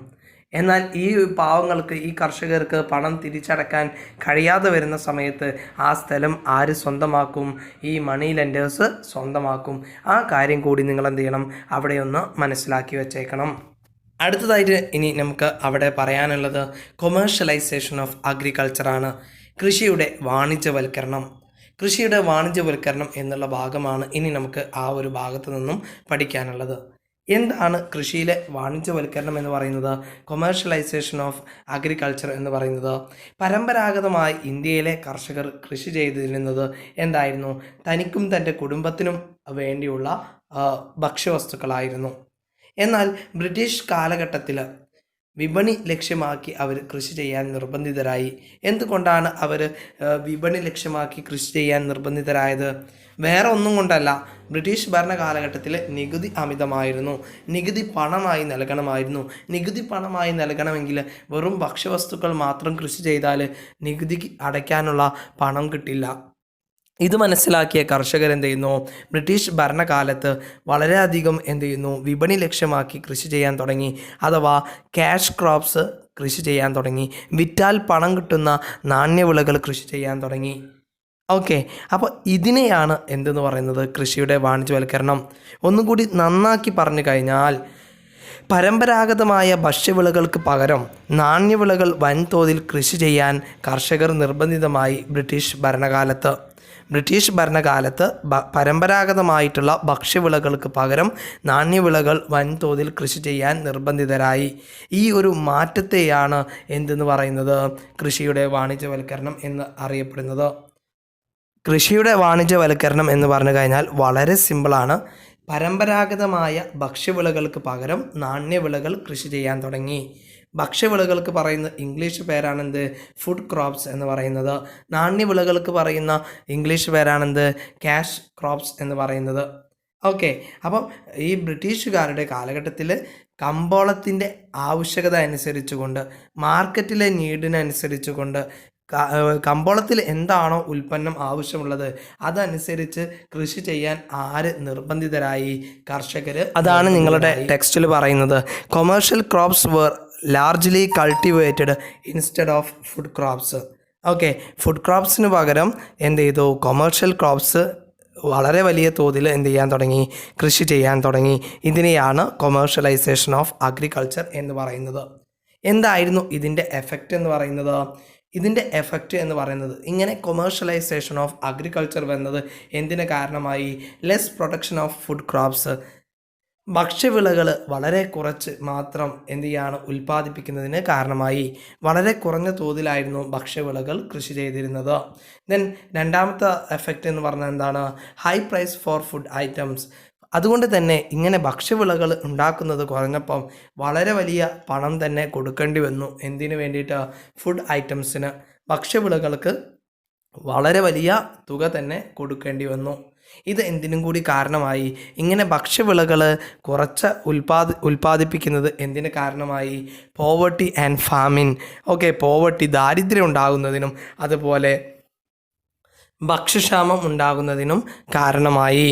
എന്നാൽ ഈ പാവങ്ങൾക്ക്, ഈ കർഷകർക്ക് പണം തിരിച്ചടക്കാൻ കഴിയാതെ വരുന്ന സമയത്ത് ആ സ്ഥലം ആര് സ്വന്തമാക്കും, ഈ മണി ലെൻഡേഴ്സ് സ്വന്തമാക്കും. ആ കാര്യം കൂടി നിങ്ങൾ എന്ത് ചെയ്യണം, അവിടെ ഒന്ന് മനസ്സിലാക്കി വെച്ചേക്കണം. അടുത്തതായിട്ട് ഇനി നമുക്ക് അവിടെ പറയാനുള്ളത് കൊമേഴ്ഷ്യലൈസേഷൻ ഓഫ് അഗ്രികൾച്ചറാണ്. കൃഷിയുടെ വാണിജ്യവൽക്കരണം. കൃഷിയുടെ വാണിജ്യവൽക്കരണം എന്നുള്ള ഭാഗമാണ് ഇനി നമുക്ക് ആ ഒരു ഭാഗത്ത് നിന്നും പഠിക്കാനുള്ളത്. എന്താണ് കൃഷിയിലെ വാണിജ്യവൽക്കരണം എന്ന് പറയുന്നത്, കൊമേഴ്ഷ്യലൈസേഷൻ ഓഫ് അഗ്രികൾച്ചർ എന്ന് പറയുന്നത്? പരമ്പരാഗതമായി ഇന്ത്യയിലെ കർഷകർ കൃഷി ചെയ്തിരുന്നത് എന്തായിരുന്നു, തനിക്കും തൻ്റെ കുടുംബത്തിനും വേണ്ടിയുള്ള ഭക്ഷ്യവസ്തുക്കളായിരുന്നു. എന്നാൽ ബ്രിട്ടീഷ് കാലഘട്ടത്തിൽ വിപണി ലക്ഷ്യമാക്കി അവർ കൃഷി ചെയ്യാൻ നിർബന്ധിതരായി. എന്തുകൊണ്ടാണ് അവർ വിപണി ലക്ഷ്യമാക്കി കൃഷി ചെയ്യാൻ നിർബന്ധിതരായത്? വേറെ ഒന്നും കൊണ്ടല്ല, ബ്രിട്ടീഷ് ഭരണ കാലഘട്ടത്തിൽ നികുതി അമിതമായിരുന്നു. നികുതി പണമായി നൽകണമായിരുന്നു. നികുതി പണമായി നൽകണമെങ്കിൽ വെറും ഭക്ഷ്യവസ്തുക്കൾ മാത്രം കൃഷി ചെയ്താൽ നികുതി അടയ്ക്കാനുള്ള പണം കിട്ടില്ല. ഇത് മനസ്സിലാക്കിയ കർഷകർ എന്ത് ചെയ്യുന്നു, ബ്രിട്ടീഷ് ഭരണകാലത്ത് വളരെയധികം എന്ത് ചെയ്യുന്നു, വിപണി ലക്ഷ്യമാക്കി കൃഷി ചെയ്യാൻ തുടങ്ങി. അഥവാ ക്യാഷ് ക്രോപ്സ് കൃഷി ചെയ്യാൻ തുടങ്ങി. വിറ്റാൽ പണം കിട്ടുന്ന നാണ്യവിളകൾ കൃഷി ചെയ്യാൻ തുടങ്ങി. ഓക്കെ, അപ്പോൾ ഇതിനെയാണ് എന്തെന്ന് പറയുന്നത്, കൃഷിയുടെ വാണിജ്യവൽക്കരണം. ഒന്നും കൂടി നന്നാക്കി പറഞ്ഞു കഴിഞ്ഞാൽ, പരമ്പരാഗതമായ ഭക്ഷ്യവിളകൾക്ക് പകരം നാണ്യവിളകൾ വൻതോതിൽ കൃഷി ചെയ്യാൻ കർഷകർ നിർബന്ധിതമായി. ബ്രിട്ടീഷ് ഭരണകാലത്ത് പരമ്പരാഗതമായിട്ടുള്ള ഭക്ഷ്യവിളകൾക്ക് പകരം നാണ്യവിളകൾ വൻതോതിൽ കൃഷി ചെയ്യാൻ നിർബന്ധിതരായി. ഈ ഒരു മാറ്റത്തെയാണ് എന്തെന്ന് പറയുന്നത്, കൃഷിയുടെ വാണിജ്യവൽക്കരണം എന്ന് അറിയപ്പെടുന്നത്. കൃഷിയുടെ വാണിജ്യവൽക്കരണം എന്ന് പറഞ്ഞു കഴിഞ്ഞാൽ വളരെ സിമ്പിളാണ്. പരമ്പരാഗതമായ ഭക്ഷ്യവിളകൾക്ക് പകരം നാണ്യവിളകൾ കൃഷി ചെയ്യാൻ തുടങ്ങി. ഭക്ഷ്യവിളകൾക്ക് പറയുന്ന ഇംഗ്ലീഷ് പേരാണെന്ത്, ഫുഡ് ക്രോപ്സ് എന്ന് പറയുന്നത്. നാണ്യവിളകൾക്ക് പറയുന്ന ഇംഗ്ലീഷ് പേരാണെന്ത്, ക്യാഷ് ക്രോപ്സ് എന്ന് പറയുന്നത്. ഓക്കെ, അപ്പം ഈ ബ്രിട്ടീഷുകാരുടെ കാലഘട്ടത്തിൽ കമ്പോളത്തിൻ്റെ ആവശ്യകത അനുസരിച്ചുകൊണ്ട്, മാർക്കറ്റിലെ നീഡിനനുസരിച്ചുകൊണ്ട്, കമ്പോളത്തിൽ എന്താണോ ഉൽപ്പന്നം ആവശ്യമുള്ളത് അതനുസരിച്ച് കൃഷി ചെയ്യാൻ ആര് നിർബന്ധിതരായി, കർഷകർ. അതാണ് നിങ്ങളുടെ ടെക്സ്റ്റിൽ പറയുന്നത്, commercial crops were largely cultivated instead of food crops. Okay, food ക്രോപ്സിന് പകരം എന്ത് ചെയ്തു, കൊമേഴ്ഷ്യൽ ക്രോപ്സ് വളരെ വലിയ തോതിൽ എന്ത് ചെയ്യാൻ തുടങ്ങി, കൃഷി ചെയ്യാൻ തുടങ്ങി. ഇതിനെയാണ് കൊമേഴ്ഷ്യലൈസേഷൻ ഓഫ് അഗ്രികൾച്ചർ എന്ന് പറയുന്നത്. എന്തായിരുന്നു ഇതിൻ്റെ എഫക്റ്റ് എന്ന് പറയുന്നത്? ഇതിൻ്റെ എഫക്റ്റ് എന്ന് പറയുന്നത്, ഇങ്ങനെ കൊമേഴ്ഷ്യലൈസേഷൻ ഓഫ് അഗ്രികൾച്ചർ വന്നത് എന്തിന് കാരണമായി, less production of food crops. ഭക്ഷ്യവിളകൾ വളരെ കുറച്ച് മാത്രം എന്ത് ചെയ്യാണ്, ഉൽപ്പാദിപ്പിക്കുന്നതിന് കാരണമായി. വളരെ കുറഞ്ഞ തോതിലായിരുന്നു ഭക്ഷ്യവിളകൾ കൃഷി ചെയ്തിരുന്നത്. ദെൻ രണ്ടാമത്തെ എഫക്റ്റ് എന്ന് പറഞ്ഞാൽ എന്താണ്, high price for food items. അതുകൊണ്ട് തന്നെ ഇങ്ങനെ ഭക്ഷ്യവിളകൾ ഉണ്ടാക്കുന്നത് കുറഞ്ഞപ്പം വളരെ വലിയ പണം തന്നെ കൊടുക്കേണ്ടി വന്നു. എന്തിനു വേണ്ടിയിട്ട്, ഫുഡ് ഐറ്റംസിന്, ഭക്ഷ്യവിളകൾക്ക് വളരെ വലിയ തുക തന്നെ കൊടുക്കേണ്ടി വന്നു. ഇത് എന്തിനും കൂടി കാരണമായി, ഇങ്ങനെ ഭക്ഷ്യവിളകൾ കുറച്ച് ഉൽപ്പാദിപ്പിക്കുന്നത് എന്തിന് കാരണമായി, poverty and famine. Okay, poverty ദാരിദ്ര്യം ഉണ്ടാകുന്നതിനും അതുപോലെ ഭക്ഷ്യക്ഷാമം ഉണ്ടാകുന്നതിനും കാരണമായി.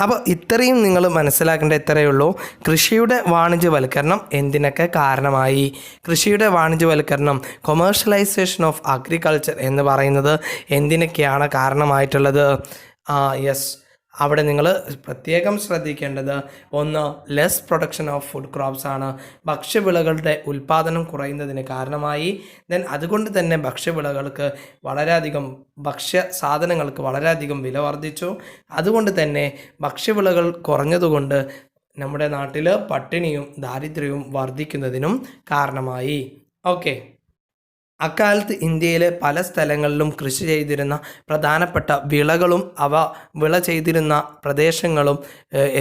അപ്പോൾ ഇത്രയും നിങ്ങൾ മനസ്സിലാക്കേണ്ട ഇത്രയേ ഉള്ളൂ. കൃഷിയുടെ വാണിജ്യവൽക്കരണം എന്തിനൊക്കെ കാരണമായി, കൃഷിയുടെ വാണിജ്യവൽക്കരണം, കൊമേഴ്ഷ്യലൈസേഷൻ ഓഫ് അഗ്രികൾച്ചർ എന്ന് പറയുന്നത് എന്തിനൊക്കെയാണ് കാരണമായിട്ടുള്ളത്. യെസ്, അവിടെ നിങ്ങൾ പ്രത്യേകം ശ്രദ്ധിക്കേണ്ടത് ഒന്ന് less production of food crops ആണ്, ഭക്ഷ്യവിളകളുടെ ഉൽപ്പാദനം കുറയുന്നതിന് കാരണമായി. ദെൻ അതുകൊണ്ട് തന്നെ ഭക്ഷ്യവിളകൾക്ക് വളരെയധികം ഭക്ഷ്യ സാധനങ്ങൾക്ക് വളരെയധികം വില വർദ്ധിച്ചു. അതുകൊണ്ട് തന്നെ ഭക്ഷ്യവിളകൾ കുറഞ്ഞതുകൊണ്ട് നമ്മുടെ നാട്ടിൽ പട്ടിണിയും ദാരിദ്ര്യവും വർദ്ധിക്കുന്നതിനും കാരണമായി. ഓക്കെ, അക്കാലത്ത് ഇന്ത്യയിലെ പല സ്ഥലങ്ങളിലും കൃഷി ചെയ്തിരുന്ന പ്രധാനപ്പെട്ട വിളകളും അവ വിള ചെയ്തിരുന്ന പ്രദേശങ്ങളും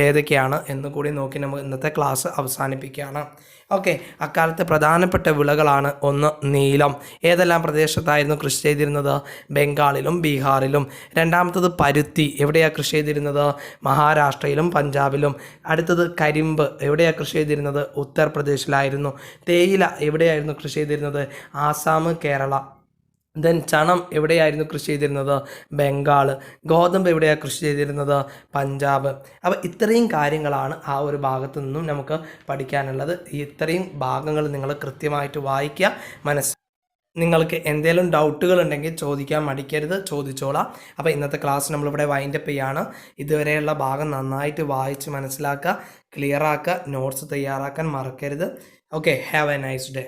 ഏതൊക്കെയാണ് എന്ന് കൂടി നോക്കി നമുക്ക് ഇന്നത്തെ ക്ലാസ് അവസാനിപ്പിക്കുകയാണ്. ഓക്കെ, അക്കാലത്തെ പ്രധാനപ്പെട്ട വിളകളാണ് ഒന്ന് നീലം. ഏതെല്ലാം പ്രദേശത്തായിരുന്നു കൃഷി ചെയ്തിരുന്നത്? ബംഗാളിലും ബീഹാറിലും. രണ്ടാമത്തത് പരുത്തി. എവിടെയാണ് കൃഷി ചെയ്തിരുന്നത്? മഹാരാഷ്ട്രയിലും പഞ്ചാബിലും. അടുത്തത് കരിമ്പ്. എവിടെയാണ് കൃഷി ചെയ്തിരുന്നത്? ഉത്തർപ്രദേശിലായിരുന്നു. തേയില എവിടെയായിരുന്നു കൃഷി ചെയ്തിരുന്നത്? ആസാം, കേരള. ദെൻ ചണം എവിടെയായിരുന്നു കൃഷി ചെയ്തിരുന്നത്? ബംഗാൾ. ഗോതമ്പ് എവിടെയാണ് കൃഷി ചെയ്തിരുന്നത്? പഞ്ചാബ്. അപ്പോൾ ഇത്രയും കാര്യങ്ങളാണ് ആ ഒരു ഭാഗത്തു നിന്നും നമുക്ക് പഠിക്കാനുള്ളത്. ഈ ഇത്രയും ഭാഗങ്ങൾ നിങ്ങൾ കൃത്യമായിട്ട് വായിക്കുക. നിങ്ങൾക്ക് എന്തെങ്കിലും ഡൗട്ടുകൾ ഉണ്ടെങ്കിൽ ചോദിക്കാൻ മടിക്കരുത്, ചോദിച്ചോളാം. അപ്പോൾ ഇന്നത്തെ ക്ലാസ് നമ്മളിവിടെ വൈൻഡപ്പ് ചെയ്യാണ്. ഇതുവരെയുള്ള ഭാഗം നന്നായിട്ട് വായിച്ച് മനസ്സിലാക്കുക, ക്ലിയർ ആക്കുക, നോട്ട്സ് തയ്യാറാക്കാൻ മറക്കരുത്. Okay, have A nice day.